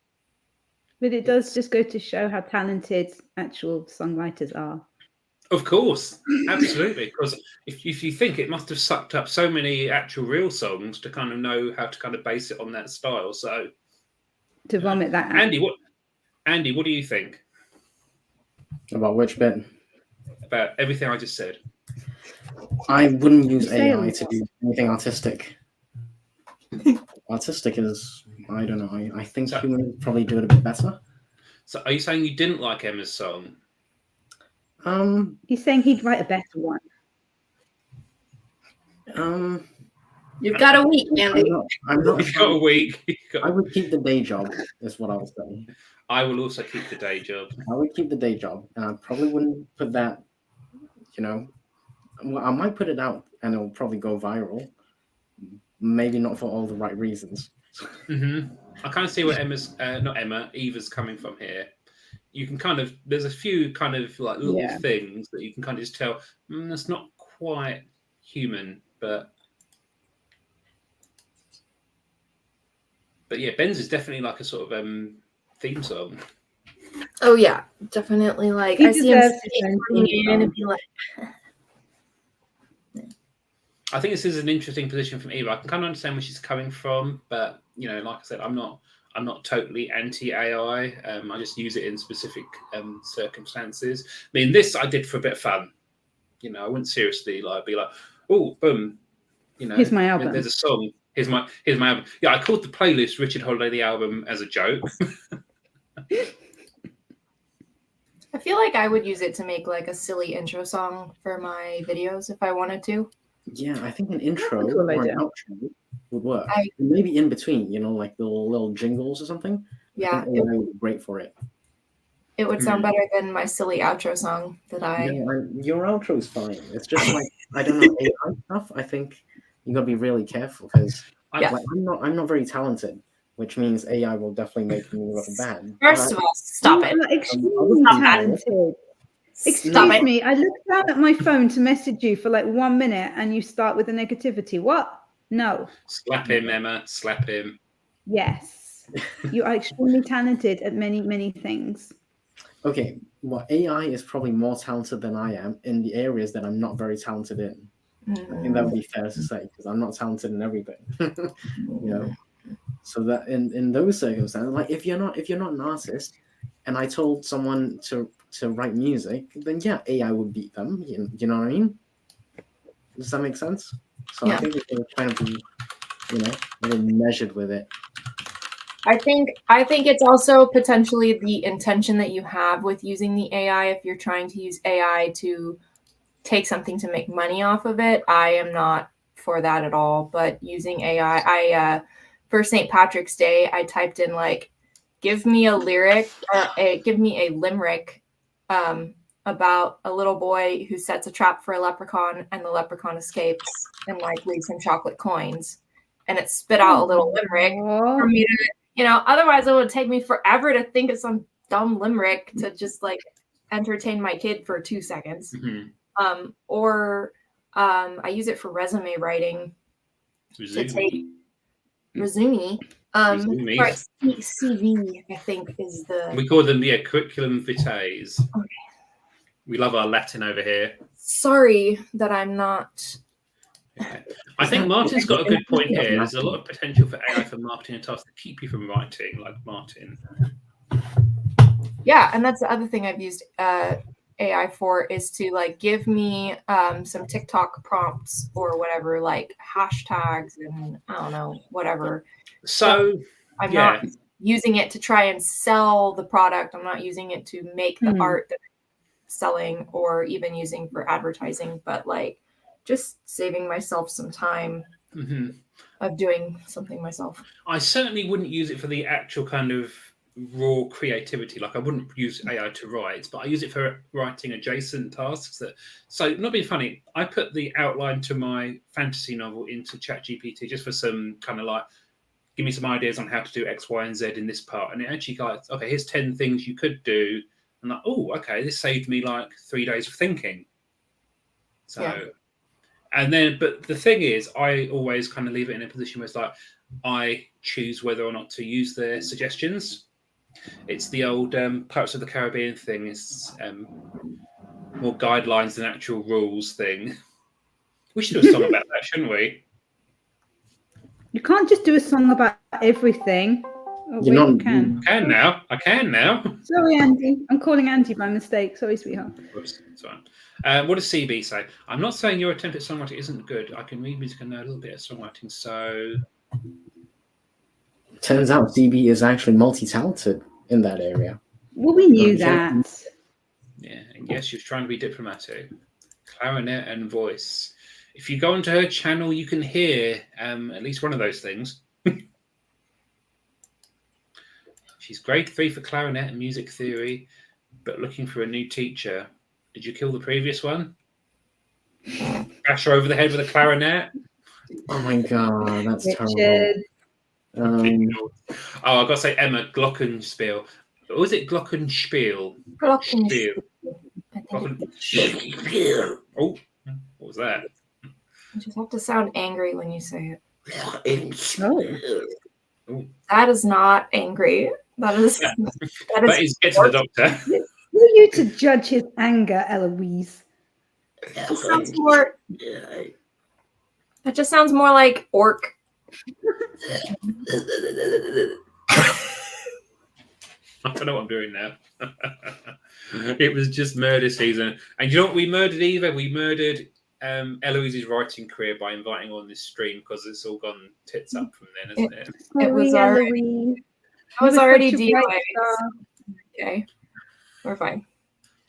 But it does just go to show how talented actual songwriters are. Of course, absolutely. Because if you think it must have sucked up so many actual real songs to kind of know how to kind of base it on that style. So to vomit that out. Andy, what do you think? About which bit? About everything I just said. I wouldn't use AI to do anything artistic. Artistic is, I don't know, I think humans would probably do it a bit better. So are you saying you didn't like Emma's song? He's saying he'd write a better one. You've got a week, Andy. I'm not You've got a week. I would keep the day job, is what I was saying. I will also keep the day job. I would keep the day job, and I probably wouldn't put that, well, I might put it out, and it'll probably go viral. Maybe not for all the right reasons. Mm-hmm. I kind of see where Eva's coming from here. You can kind of, there's a few kind of like little things that you can kind of just tell, that's not quite human, but yeah, Ben's is definitely like a sort of theme song. Oh yeah, definitely. Like I see him singing and be like. I think this is an interesting position from Eva. I can kind of understand where she's coming from, but like I said, I'm not totally anti-AI. I just use it in specific circumstances. I mean, this I did for a bit of fun. I wouldn't seriously be like, oh, boom. Here's my album. There's a song. Here's my album. Yeah, I called the playlist Richard Holliday the album as a joke. I feel like I would use it to make like a silly intro song for my videos if I wanted to. Yeah, I think an intro or an outro would work. Maybe in between, like the little jingles or something. Yeah, it would be great for it. It would sound better than my silly outro song that I. Yeah, your outro is fine. It's just like I don't know AI stuff. I think you got to be really careful because I'm not very talented, which means AI will definitely make me look bad. First of all, stop it. Extremely talented. Excuse me, I looked down at my phone to message you for like 1 minute and you start with a negativity. What? No. Slap him, Emma. Slap him. Yes. You are extremely talented at many, many things. Okay, well, AI is probably more talented than I am in the areas that I'm not very talented in. I think that would be fair to say because I'm not talented in everything. So that in those circumstances, like if you're not an artist, and I told someone to write music, then yeah, AI would beat them. You know what I mean? Does that make sense? So I think we're trying to be, a little measured with it. I think it's also potentially the intention that you have with using the AI. If you're trying to use AI to take something to make money off of it, I am not for that at all. But using AI, for St. Patrick's Day, I typed in like, give me a limerick about a little boy who sets a trap for a leprechaun and the leprechaun escapes and like leaves him chocolate coins, and it spit out a little limerick for me to, otherwise it would take me forever to think of some dumb limerick to just like entertain my kid for 2 seconds. Mm-hmm. Or I use it for resume writing. Resume. CV, I think, is the. We call them curriculum vitae. Okay. We love our Latin over here. Sorry that I'm not. Okay. I think Martin's got a good point here. There's a lot of potential for AI for marketing and tasks that keep you from writing, like Martin. Yeah, and that's the other thing I've used AI for is to like give me some TikTok prompts or whatever, like hashtags and I don't know, whatever. So I'm not using it to try and sell the product. I'm not using it to make the art that I'm selling or even using for advertising, but like just saving myself some time of doing something myself. I certainly wouldn't use it for the actual kind of raw creativity. Like I wouldn't use AI to write, but I use it for writing adjacent tasks. So not being funny, I put the outline to my fantasy novel into ChatGPT just for some kind of like, give me some ideas on how to do X, Y, and Z in this part. And it actually got, okay, here's 10 things you could do. I'm like, oh, okay, this saved me like 3 days of thinking. So, and then, but the thing is, I always kind of leave it in a position where it's like, I choose whether or not to use their suggestions. It's the old Pirates of the Caribbean thing. It's more guidelines than actual rules thing. We should do a song about that, shouldn't we? You can't just do a song about everything. Oh, wait, you can. I can now. I can now. Sorry, Andy. I'm calling Andy by mistake. Sorry, sweetheart. Oops, it's fine. What does CB say? I'm not saying your attempt at songwriting isn't good. I can read music and know a little bit of songwriting, so... Turns out CB is actually multi-talented in that area. Well, we knew that. Yeah, and yes, she was trying to be diplomatic. Clarinet and voice. If you go onto her channel, you can hear at least one of those things. She's grade 3 for clarinet and music theory, but looking for a new teacher. Did you kill the previous one? Bash her over the head with a clarinet? Oh my god, that's Richard. terrible. I've got to say Emma Glockenspiel. Or was it Glockenspiel? Glockenspiel. Glockenspiel. Oh, what was that? You just have to sound angry when you say it. Oh. That is not angry. That is get to the doctor. Who are you to judge his anger, Eloise? That sounds more. That just sounds more like orc. I don't know what I'm doing now. It was just murder season. And you know what we murdered, Eva? We murdered Eloise's writing career by inviting her on this stream because it's all gone tits up from then, isn't it? It was already. I was already DOA. Okay, we're fine.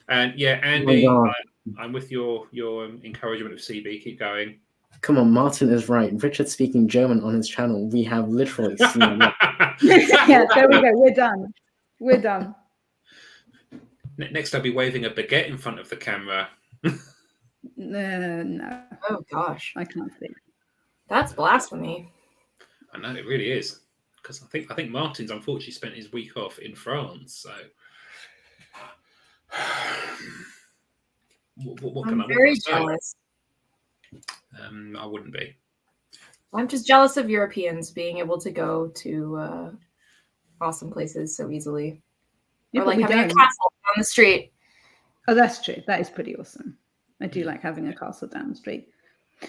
And yeah, Andy, I'm with your encouragement of CB. Keep going. Come on, Martin is right. Richard speaking German on his channel. We have literally seen him. Yeah, there we go. We're done. We're done. Next, I'll be waving a baguette in front of the camera. No. Oh gosh, I can't see. That's blasphemy. I know it really is, because I think Martin's unfortunately spent his week off in France. So, what can I'm very jealous. I wouldn't be. I'm just jealous of Europeans being able to go to awesome places so easily, Yeah, or like having a castle on the street. Oh, that's true. That is pretty awesome. I do like having a castle down the street.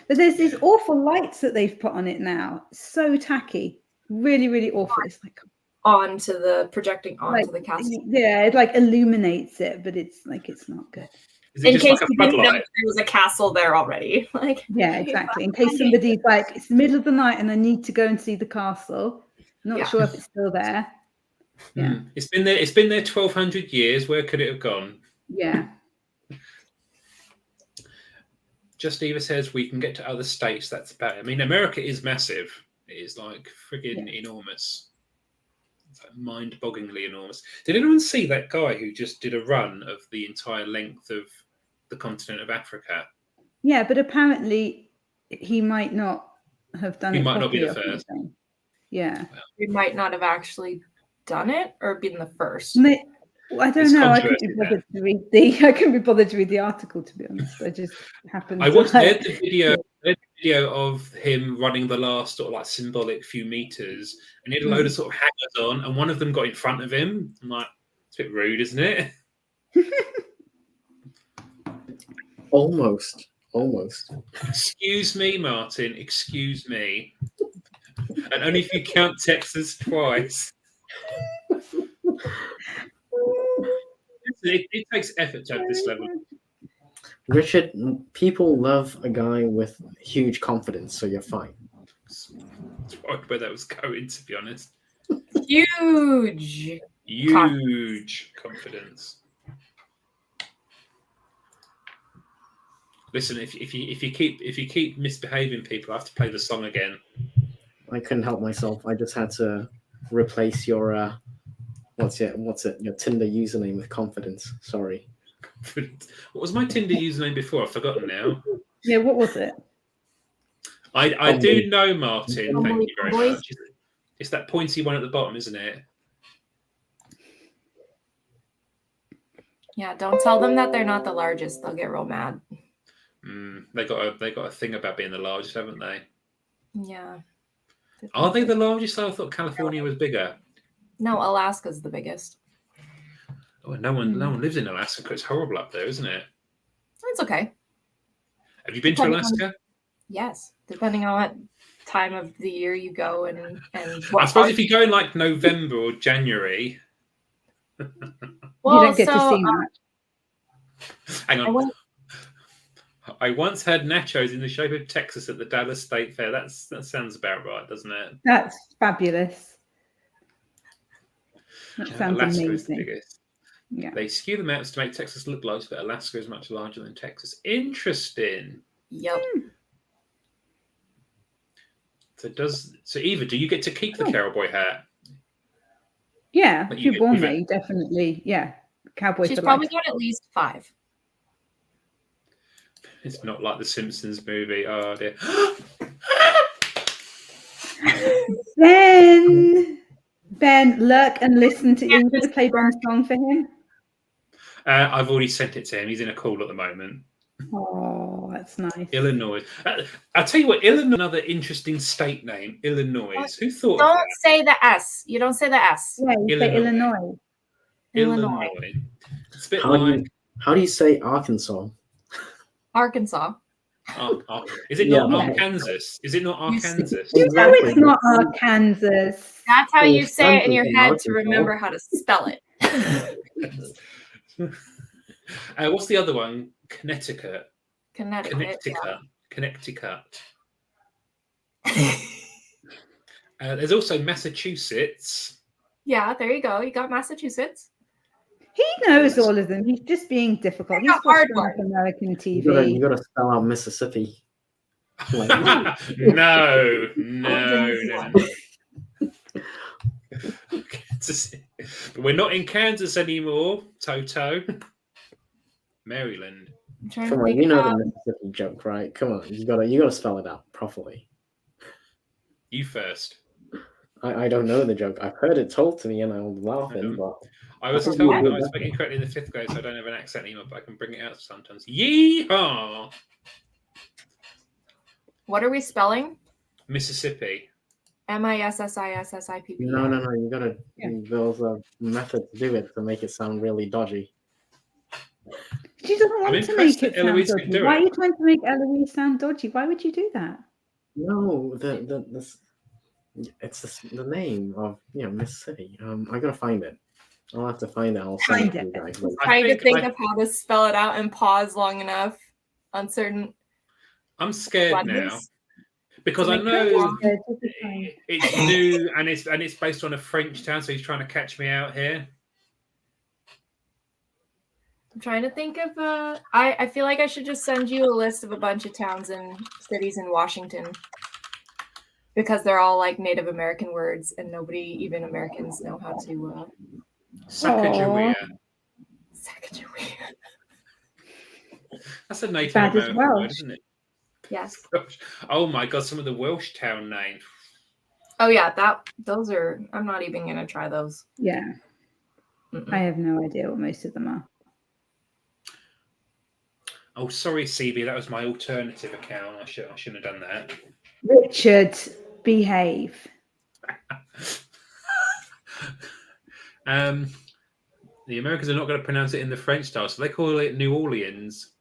But there's these awful lights that they've put on it now. So tacky. Really, really awful. It's like projecting onto the castle. Yeah, it like illuminates it, but it's like it's not good. In case you didn't know there was a castle there already. Like yeah, exactly. In case somebody's like, it's the middle of the night and I need to go and see the castle. Not sure if it's still there. Yeah. It's been there 1,200 years. Where could it have gone? Yeah. Just Eva says we can get to other states. That's about it. I mean, America is massive. It is like friggin' enormous. It's like mind-bogglingly enormous. Did anyone see that guy who just did a run of the entire length of the continent of Africa? Yeah, but apparently he might not have done it. He might not be the first. Yeah. We might not have actually done it or been the first. I don't know. I couldn't be bothered to read the article, to be honest. I just happened. I watched the video of him running the last sort of like symbolic few meters, and he had a load of sort of hangers on, and one of them got in front of him. I'm like, it's a bit rude, isn't it? Almost. Excuse me, Martin. Excuse me. And only if you count Texas twice. It takes effort to have this level. Richard, people love a guy with huge confidence, so you're fine. That's where that was going, to be honest. Huge confidence. Listen, if you keep misbehaving, people, I have to play the song again. I couldn't help myself. I just had to replace your what's it? Your Tinder username with confidence. Sorry. What was my Tinder username before? I've forgotten now. Yeah, what was it? I do know, Martin. Thank you very much. It's that pointy one at the bottom, isn't it? Yeah, don't tell them that they're not the largest. They'll get real mad. They got a thing about being the largest, haven't they? Yeah. Are they the largest? I thought California was bigger. No, Alaska's the biggest. Oh, no one lives in Alaska because it's horrible up there, isn't it? It's okay. Have you been to Alaska? Yes, depending on what time of the year you go and I suppose if you go in like November or January. Well, you don't get to see much. Hang on. I once had nachos in the shape of Texas at the Dallas State Fair. That sounds about right, doesn't it? That's fabulous. That sounds Alaska amazing. is the biggest. Yeah. They skew the maps to make Texas look large, but Alaska is much larger than Texas. Interesting. Yep. So Eva, do you get to keep the cowboy hat? Yeah, But if you you're born get- there, you definitely, cowboy She's for probably life. got at least 5. It's not like the Simpsons movie. Oh dear. Ben, lurk and listen to Eva to play Ben's song for him. I've already sent it to him. He's in a call at the moment. Oh, that's nice. Illinois. I'll tell you what, Illinois, another interesting state name, Illinois. Who thought of Don't that? say the S. You don't say the S. Yeah, you say Illinois. Illinois. It's a bit How do you say Arkansas? Arkansas. Is it not Arkansas? Is it not Arkansas? You know it's not Arkansas. That's how you say it in your head to remember how to spell it. What's the other one? Connecticut. Connecticut. There's also Massachusetts. Yeah, there you go. You got Massachusetts. He knows all of them. He's just being difficult. He's hard watched enough American TV. You got to spell out Mississippi. Like, No. We're not in Kansas anymore, Toto. Maryland. come on, you know the Mississippi joke, right? Come on, you gotta spell it out properly. You first. I don't know the joke. I've heard it told to me and I was laughing, but I was told I was speaking correctly in the 5th grade, so I don't have an accent anymore, but I can bring it out sometimes. Yeehaw! What are we spelling? Mississippi. Mississippi. no, you gotta. There's a method to do it to make it sound really dodgy. She doesn't want to make it sound Eloise can dodgy. do Why it. are you trying to make Eloise sound dodgy? Why would you do that? No, it's the name of Mississippi. I gotta find it. I'll have to find it. I'll send it to you guys. later. Trying to think of how to spell it out and pause long enough on certain I'm scared now letters. because I know Yeah. it's new and it's based on a French town, so he's trying to catch me out here. I'm trying to think of I feel like I should just send you a list of a bunch of towns and cities in Washington because they're all like Native American words and nobody, even Americans, know how to Sacagawea. Sacagawea. That's a Native Bad as American Welsh. word, isn't it? Yes. Oh my god, some of the Welsh town names. Oh yeah, those are. I'm not even gonna try those. Yeah. I have no idea what most of them are. Oh, sorry, CB, that was my alternative account. I shouldn't have done that. Richard, behave. The Americans are not going to pronounce it in the French style, so they call it New Orleans.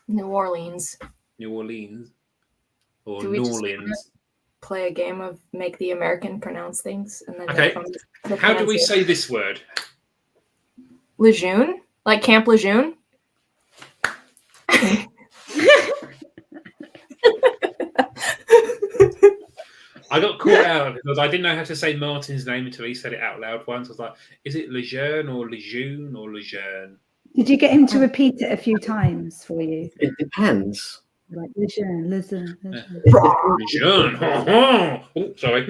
New Orleans. New Orleans. Or Do we New just Orleans. Play a game of make the American pronounce things and then Okay. How do we say this word? Lejeune? Like Camp Lejeune? I got caught out because I didn't know how to say Martin's name until he said it out loud once. I was like, is it Lejeune or Lejeune or Lejeune? Did you get him to repeat it a few times for you? It depends. Like Lejeune. Lejeune. Oh, sorry.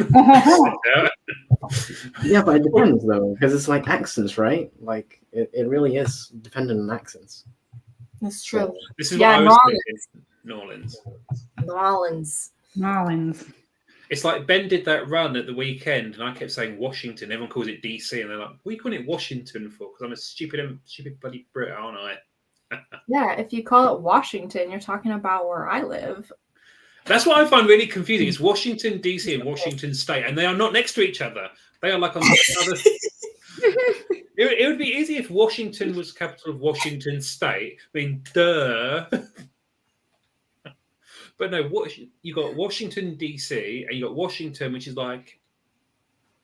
Yeah, but it depends though, because it's like accents, right? Like it really is dependent on accents. That's true. This is Yeah, what I was thinking. New Orleans. New Orleans. Marlins. It's like Ben did that run at the weekend, and I kept saying Washington. Everyone calls it DC, and they're like, "What are you calling it Washington for?" Because I'm a stupid bloody Brit, aren't I? Yeah, if you call it Washington, you're talking about where I live. That's what I find really confusing. It's Washington DC and Washington State, and they are not next to each other. They are like on the other. It would be easy if Washington was the capital of Washington State. I mean, duh. But no, you got Washington DC, and you got Washington, which is like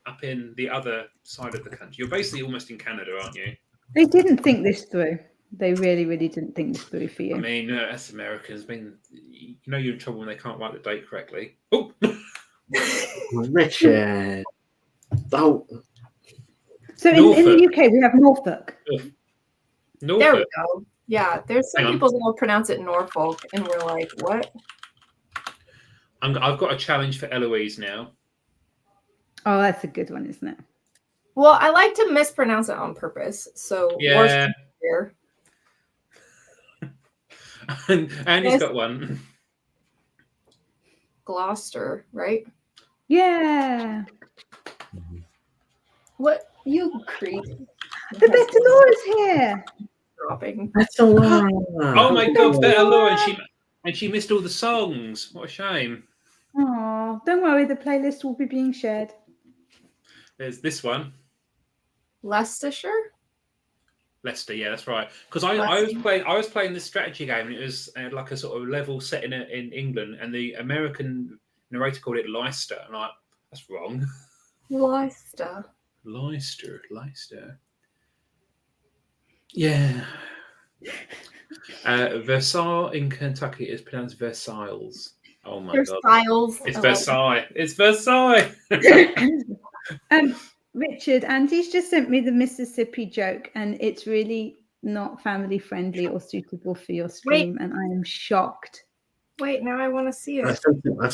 up in the other side of the country. You're basically almost in Canada, aren't you? They didn't think this through. They really, really didn't think this through for you. I mean, as Americans, I mean, you know you're in trouble when they can't write the date correctly. Oh, Richard. Oh. So in the UK, we have Norfolk. Norfolk. There we go. Yeah, there's some people that will pronounce it Norfolk, and we're like, what? I've got a challenge for Eloise now. Oh, that's a good one, isn't it? Well, I like to mispronounce it on purpose. So yeah. Here. And Andy's got one. Gloucester, right? Yeah. What you creep? The Bertha Laura's here. Dropping. That's a lie. Oh my God, Bertha Laura, and she missed all the songs. What a shame. Oh, don't worry, the playlist will be being shared. There's this one. Leicestershire. Leicester, yeah, that's right. Because I was playing this strategy game, and it was like a sort of level set in England, and the American narrator called it Leicester, and I'm like, that's wrong. Leicester. Yeah. Versailles in Kentucky is pronounced Versailles. Oh my God. It's Versailles. It's Versailles. Richard, Andy's just sent me the Mississippi joke, and it's really not family friendly or suitable for your stream, and I am shocked. Wait, now I want to see it. I've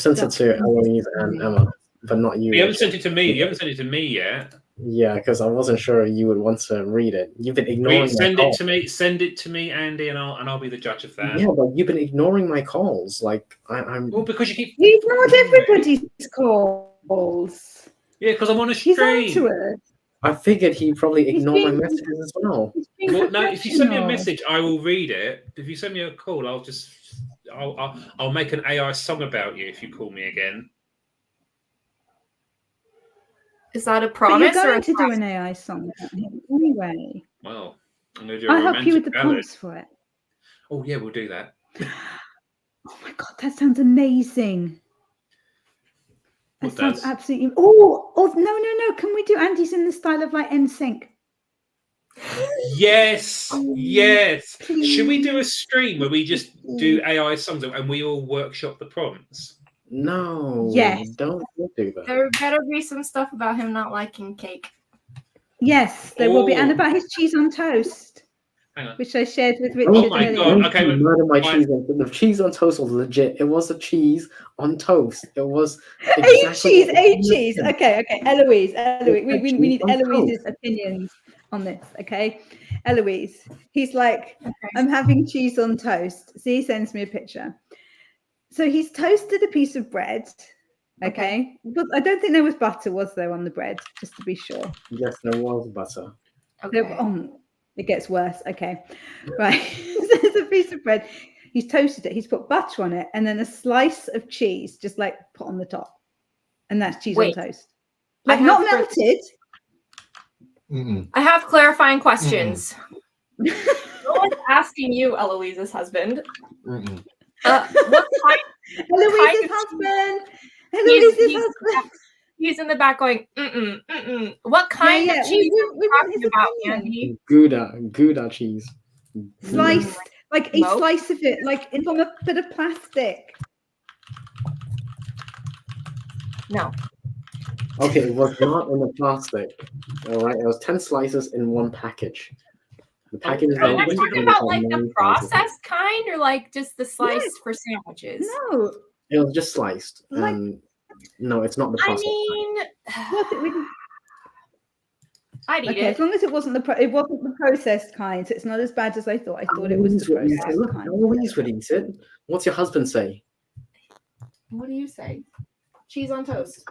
sent it to Eloise and Emma, but not you. You haven't sent it to me. You haven't sent it to me yet. Yeah, because I wasn't sure you would want to read it. You've been ignoring. Send it to me. Send it to me, Andy, and I'll be the judge of that. Yeah, but you've been ignoring my calls. Like I'm. Well, because you keep. You ignored everybody's calls. Yeah, because I'm on a He's stream. onto it. I figured he'd probably ignore my messages as well. Well, no, if you send me a message, I will read it. If you send me a call, I'll make an AI song about you if you call me again. Is that a promise? But you're going to do an AI song about him anyway. Well, I'm going to do a I'll help you with the ballad. prompts for it. Oh yeah, we'll do that. Oh my God, that sounds amazing. What That sounds does? absolutely. Oh, no. Can we do Andy's in the style of like NSYNC? Yes. Please. Should we do a stream where we just do AI songs and we all workshop the prompts? No. Yes. Don't do that. There better be some stuff about him not liking cake. Yes, there will be, and about his cheese on toast, Hang on. which I shared with Richard. Oh my earlier. God. Okay, murder my fine. cheese. The cheese on toast was legit. It was a cheese on toast. It was A cheese. Okay. Eloise. We need Eloise's opinions on this. Okay, Eloise. He's like, I'm having cheese on toast. So he sends me a picture. So he's toasted a piece of bread. Okay, but I don't think there was butter, was there, on the bread? Just to be sure. Yes, there was butter. Okay. It gets worse. Okay, right. So there's a piece of bread. He's toasted it. He's put butter on it, and then a slice of cheese, just like put on the top, and that's cheese on toast. Like not melted. I have clarifying questions. No one's asking you, Eloise's husband. What kind? Eloise's husband. Eloise's husband. He's in the back going, What kind of cheese are we talking about, Andy? Gouda cheese. Sliced, like a slice of it, like it's on a bit of plastic. No. Okay, it was not in the plastic. All right, it was 10 slices in one package. The package is Are we talking about like the processed kind or like just the slice for sandwiches? No. It was just sliced. No, it's not the processed. I'd eat it. As long as it wasn't the processed kind, so it's not as bad as I thought. I thought it was the processed kind. Eloise would eat it. What's your husband say? What do you say? cheese on toast.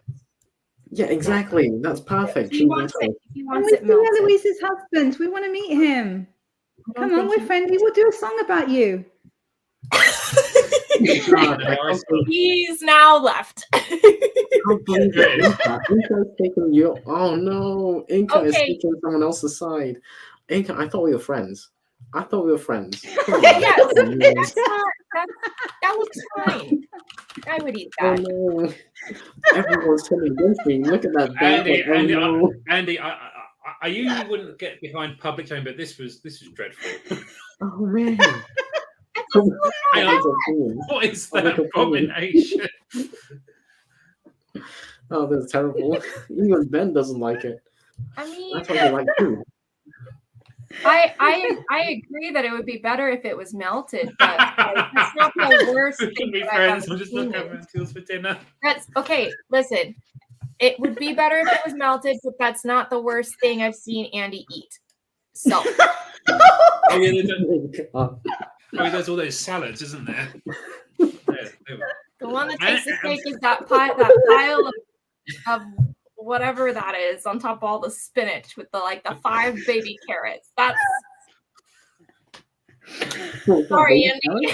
Yeah, exactly. That's perfect. He wants it. He And wants we it see melted. Eloise's husband. We want to meet him. I don't Come on, think we're he- friendly. We'll do a song about you. He's now left. Inka's taking you. Oh no, Inka is Okay. taking someone else's side. Inka, I thought we were friends. Come on. Yes, Oh, no. that was fine. I would eat Oh, that. no. Everyone's telling me. Look at that. Andy, I usually wouldn't get behind public shame, but this was dreadful. Oh man. What is that abomination? Oh, that's terrible. Even Ben doesn't like it. I mean, That's what they like too. I agree that it would be better if it was melted, but that's not the worst We can thing be that I've friends. ever We'll just look seen. over until for dinner. That's okay. Listen, it would be better if it was melted, but that's not the worst thing I've seen Andy eat. So. Oh, yeah, there's all those salads, isn't there? The one that takes the cake is that pile of whatever that is on top of all the spinach with the 5 baby carrots. That's sorry, Andy.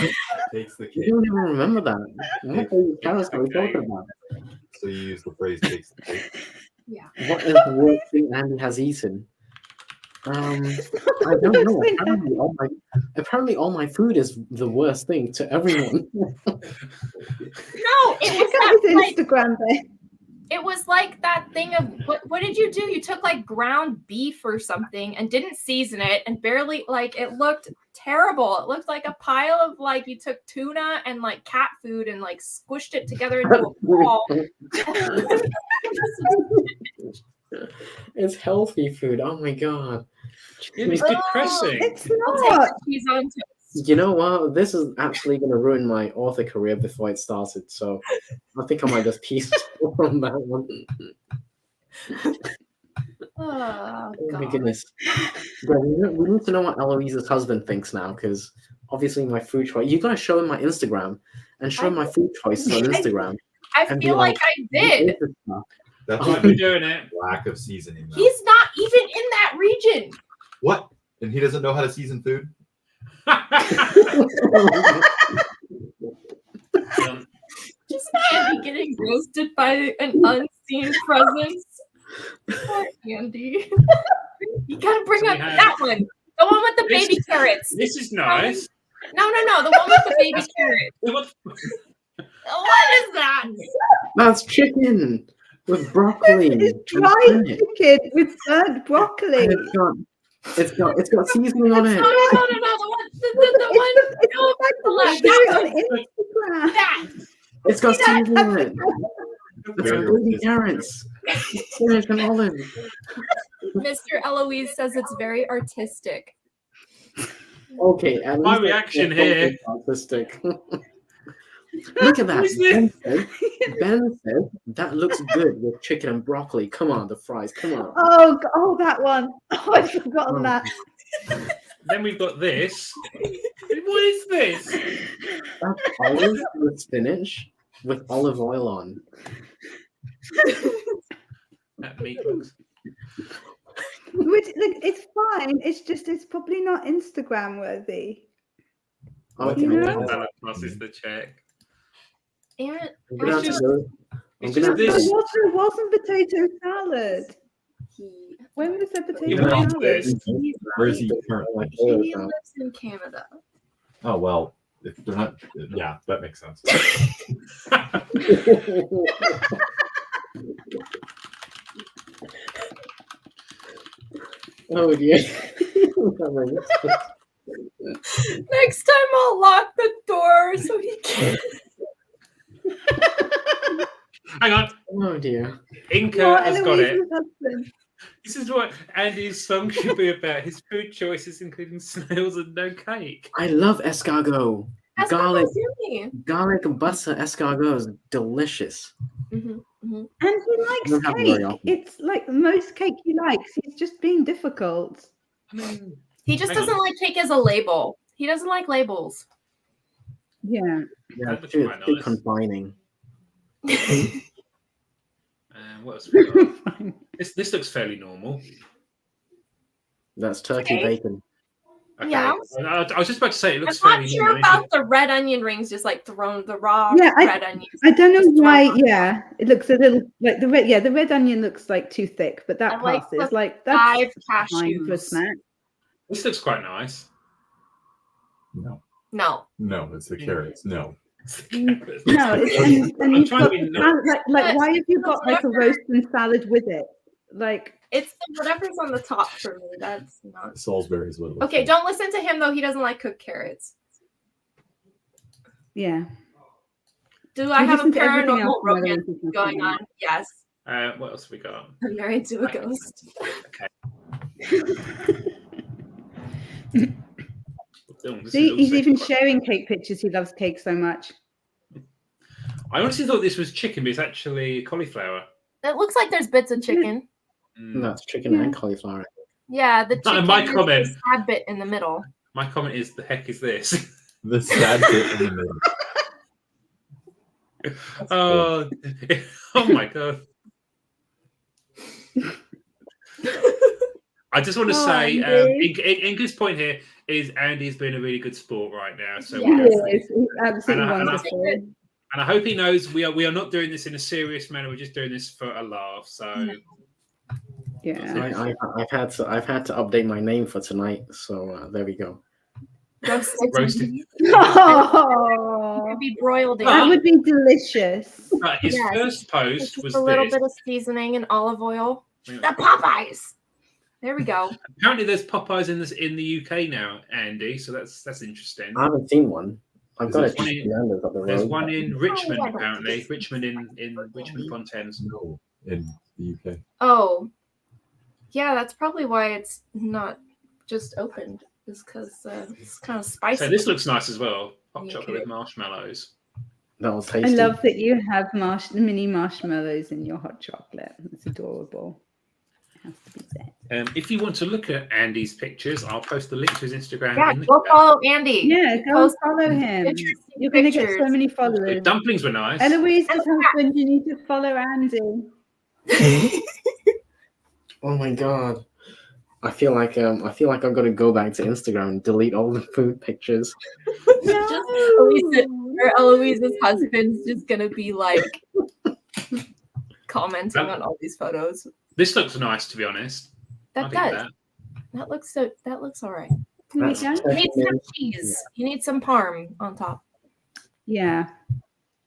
Takes the You cake. don't even remember that. What baby carrots are we talking about? So you use the phrase "takes the cake." Yeah. What is the worst thing Andy has eaten? I don't know. Apparently all my food is the worst thing to everyone. No, it was Check out that, his like, Instagram there. it was like that thing of what did you do? You took ground beef or something and didn't season it and barely it looked terrible. It looked like a pile of you took tuna and cat food and squished it together into a ball. It's healthy food. Oh my god. It's depressing. It's I'll take not. the cheese on toast. You know what? This is actually going to ruin my author career before it started. So I think I might just piece from that one. Oh, Oh my God. goodness. Yeah, we need to know what Eloise's husband thinks now, because obviously my food choice. You got to show him my Instagram and show him my food choices on Instagram. I and be feel like I did. That's Might be doing it. lack of seasoning. Though. He's not even in that region. What? And he doesn't know how to season food? Just Andy getting roasted by an unseen presence. Poor Andy. You gotta bring up that one. The one with the baby carrots. This is nice. No. The one with the baby carrots. What? What is that? That's chicken with broccoli. It's dry chicken with burnt broccoli. And it's got seasoning on it. No. The one. Show it on Instagram. That. It's got seasoning on it. It's got baby carrots. Spinach and olive. Mr. Eloise says it's very artistic. Okay, and My reaction here. Artistic. Look at that. Ben said that looks good with chicken and broccoli. Come on, the fries. Come on. Oh, that one. Oh, I'd forgotten that. Then we've got this. What is this? That's olive with spinach with olive oil on. That meat looks. Which, it's fine. It's probably not Instagram worthy. Okay, You know? Salad passes the check. And I'm gonna have to just- go. I'm gonna have this- to There wasn't potato salad. When was there potato You want salad? this? Where is he currently? he lives in Canada. Oh well, if they're not. Yeah, that makes sense. Oh dear. Next time I'll lock the door so he can't. Hang on. Oh dear. Inca Not has got it. Eloise's husband. This is what Andy's song should be about. His food choices, including snails and no cake. I love escargot. That's Garlic, not silly. garlic and butter escargot is delicious. Mhm. And I he don't likes have it very cake. often. It's like the most cake he likes. He's just being difficult. I mean, He just Hang on. doesn't like cake as a label. He doesn't like labels. Yeah. Yeah, That it's was too, quite too nice. confining. What else we got? This looks fairly normal. That's turkey bacon. Okay. Yeah. I was just about to say it looks I'm fairly not sure normal. about the red onion rings, just like thrown the raw red onions. I don't know just why. thrown on Yeah, it looks a little like the red. Yeah, the red onion looks like too thick, but that I like passes. the Like that's 5 fine for a cashews. snack. This looks quite nice. No, No. it's the carrots. No. No, it's, and you've got the salad, like why have you got like a roast and salad with it? Like It's whatever's on the top for me. That's not Salisbury is what it looks okay. like. Don't listen to him though. He doesn't like cooked carrots. yeah. Do I You have a listen to everything else paranormal from other romance people's going opinions. on? Yes. What else have we got? I'm married to a ghost. See, he's even sharing cake pictures. He loves cake so much. I honestly thought this was chicken, but it's actually cauliflower. It looks like there's bits of chicken. That's chicken and cauliflower. Yeah, the chicken my is comment. the sad bit in the middle. My comment is, the heck is this? The sad bit in the middle. Oh my god. I just want to say, Inga's point here is Andy's been a really good sport right now. So He's absolutely wonderful. And I hope he knows we are not doing this in a serious manner. We're just doing this for a laugh. So yeah, I've had to update my name for tonight. So there we go. Roasted. Oh, could be broiled. That would be delicious. His first post was a little this. bit of seasoning and olive oil. The Popeyes. There we go. Apparently, there's Popeyes in the UK now, Andy. So that's interesting. I haven't seen one. I've got There's There's one in Richmond, apparently. Richmond in Richmond upon Thames. No, in the UK. Oh, yeah. That's probably why it's not just opened. Is because it's kind of spicy. So this looks nice as well. Hot chocolate with marshmallows. That was tasty. I love that you have mini marshmallows in your hot chocolate. It's adorable. It has to be said. If you want to look at Andy's pictures, I'll post the link to his Instagram. Yeah, go follow Andy. Yeah, go follow him. You're going to get so many followers. The dumplings were nice. Eloise's husband, you need to follow Andy. Oh my god. I feel like I've got to go back to Instagram and delete all the food pictures. Eloise's husband's just gonna be like commenting on all these photos. This looks nice, to be honest. That does. That looks all right. You need some cheese. You need some parm on top. Yeah,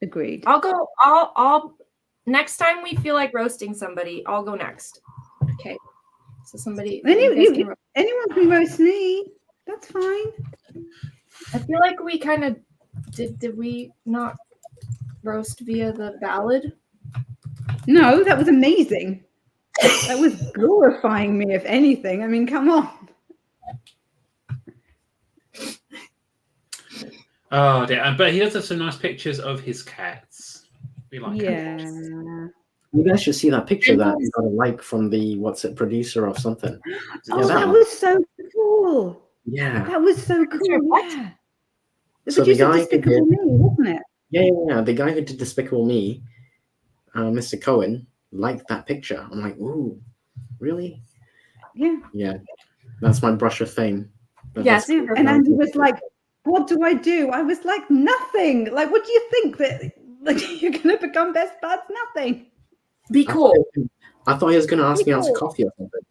agreed. I'll next time we feel like roasting somebody, I'll go next. Okay. So somebody anyone can roast me. That's fine. I feel like we kind of did we not roast via the ballad? No, that was amazing. That was glorifying me, if anything. I mean, come on. Oh dear. But he does have some nice pictures of his cats. We like cats. You guys should see that picture that you got a like from the producer or something. Oh, that was so cool. Yeah. That was so cool. Yeah. The So the producer guy of Despicable Me, wasn't it? Yeah. The guy who did Despicable Me, Mr. Cohen, liked that picture. I'm like, ooh, really? Yeah. Yeah. That's my brush of fame. Yes. And Andy was like, what do I do? I was like, nothing. Like, what do you think? That like you're gonna become best buds? Nothing. Be cool. I thought he was gonna ask me out to coffee or something.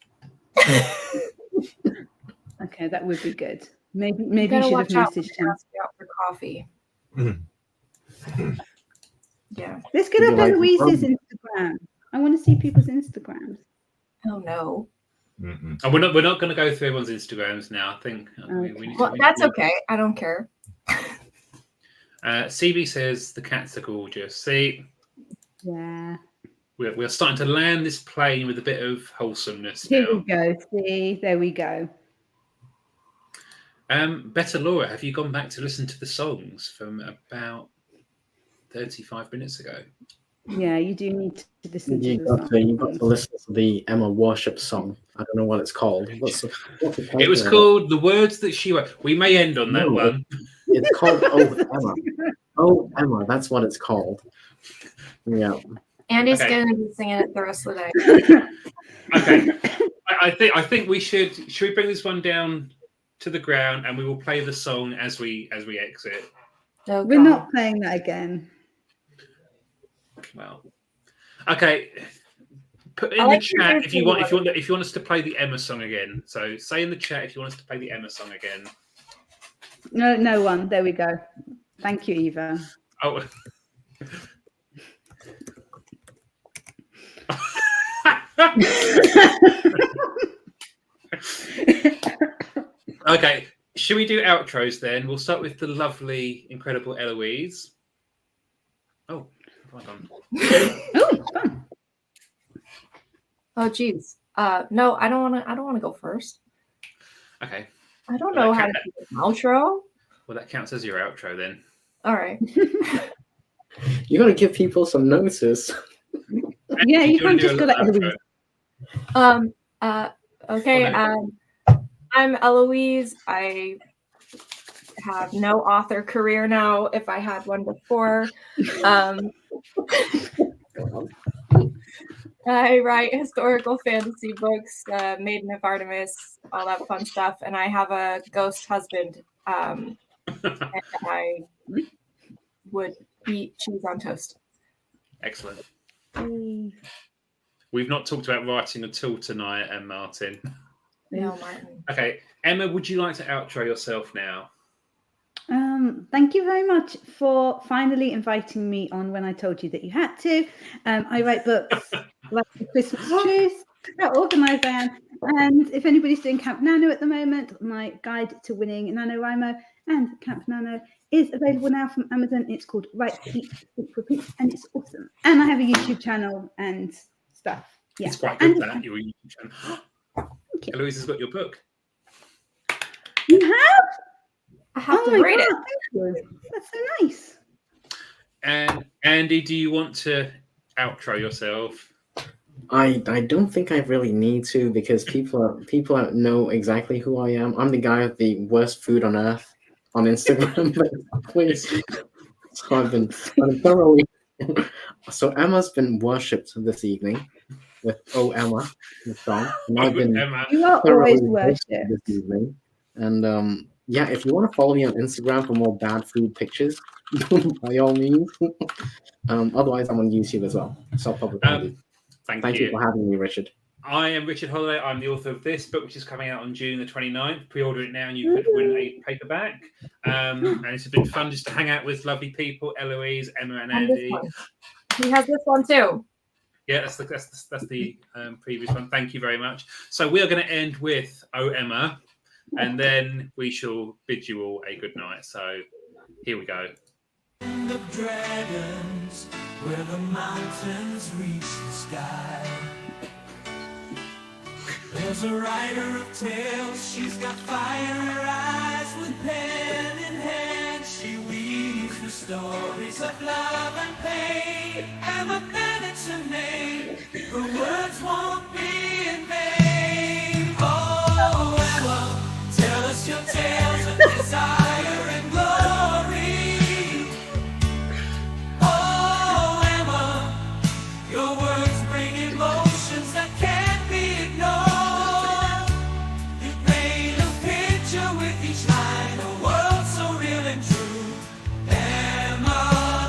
Okay, that would be good. Maybe you should have messaged him. Out for coffee. Yeah. Let's get up Eloise's Instagram. I want to see people's Instagrams. Oh no. And we're not going to go through everyone's Instagrams now. I think. That's okay. I don't care. CB says the cats are gorgeous. See. Yeah. We're starting to land this plane with a bit of wholesomeness. Here we go. See, there we go. Better Laura, have you gone back to listen to the songs from about 35 minutes ago? Yeah, you do need to listen to you got to listen to the Emma Worship song. I don't know what it's called. What's it was called The Words That She Wrote. We may end on that one. It's called Oh Emma. Oh Emma, that's what it's called. Yeah. Andy's Okay. going to be singing it the rest of the day. Okay. I think we should we bring this one down to the ground and we will play the song as we exit. Oh, We're God. not playing that again. Well, okay. Put in I the like chat your if you want us to play the Emma song again. So say in the chat if you want us to play the Emma song again. No one. There we go. Thank you, Eva. Oh. Okay, should we do outros then? We'll start with the lovely, incredible Eloise. Oh, well done. Oh, fun. Oh, geez. No, I don't want to go first. Okay. I don't know how to do an outro. Well, that counts as your outro then. All right. You gotta give people some notice. Yeah, you can't just go like Okay. I'm Eloise. I have no author career now. If I had one before, I write historical fantasy books, Maiden of Artemis, all that fun stuff, and I have a ghost husband. And I would eat cheese on toast. Excellent. We've not talked about writing at all tonight, and Martin. No, Martin. Okay, Emma, would you like to outro yourself now? Thank you very much for finally inviting me on when I told you that you had to. I write books like The Christmas Truth, how organised I am. And if anybody's doing Camp Nano at the moment, my guide to winning NaNoWriMo and Camp Nano is available now from Amazon. It's called Write, Repeat, Think, Repeat, and it's awesome. And I have a YouTube channel and stuff. Yeah. It's quite good that your YouTube channel. Eloise has got your book. You have? I have to read it. Thank you. That's so nice. And Andy, do you want to outro yourself? I don't think I really need to because people know exactly who I am. I'm the guy with the worst food on earth on Instagram. Please. So I've been thoroughly. So Emma's been worshipped this evening with "Oh Emma," the song, and I've been You are always worshipped this evening. And yeah, if you want to follow me on Instagram for more bad food pictures, by all means. Otherwise, I'm on YouTube as well. Self-public. Thank you for having me, Richard. I am Richard Holliday. I'm the author of this book, which is coming out on June the 29th. Pre-order it now and you could win a paperback. And it's been fun just to hang out with lovely people, Eloise, Emma and Andy. He has this one too. Yeah, that's the previous one. Thank you very much. So we are going to end with "Oh Emma," and then we shall bid you all a good night. So here we go. The dragons, where the mountains reach the sky. There's a writer of tales, she's got fire in her eyes. With pen in hand, she weaves the stories of love and pain. Emma Bennett's her name, her words won't be in vain. Oh, Emma, tell us your tales of desire and glory. Oh, Emma, your words bring emotions that can't be ignored. You paint a picture with each line, a world so real and true. Emma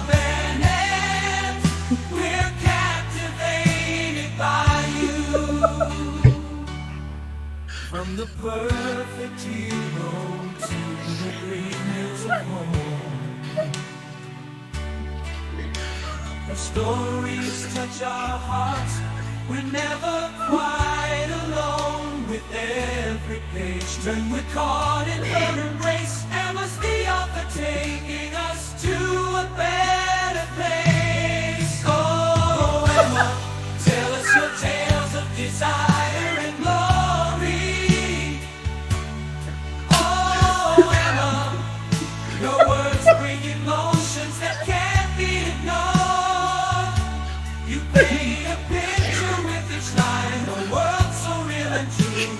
Bennett, we're captivated by you. From the perfect hero to the green hills of home, the stories touch our hearts. We're never quite alone. With every page turn, we're caught in her embrace. Emma's the author taking us to a better place. Oh, Emma, tell us your tales of desire and glory. Oh, Emma, your words bring emotions that can't be ignored. You paint a picture with each line, a world so real and true.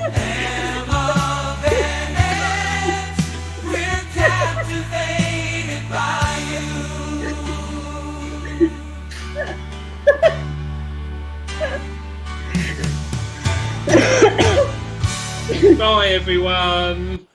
Emma Bennett, we're captivated by you. Bye, everyone.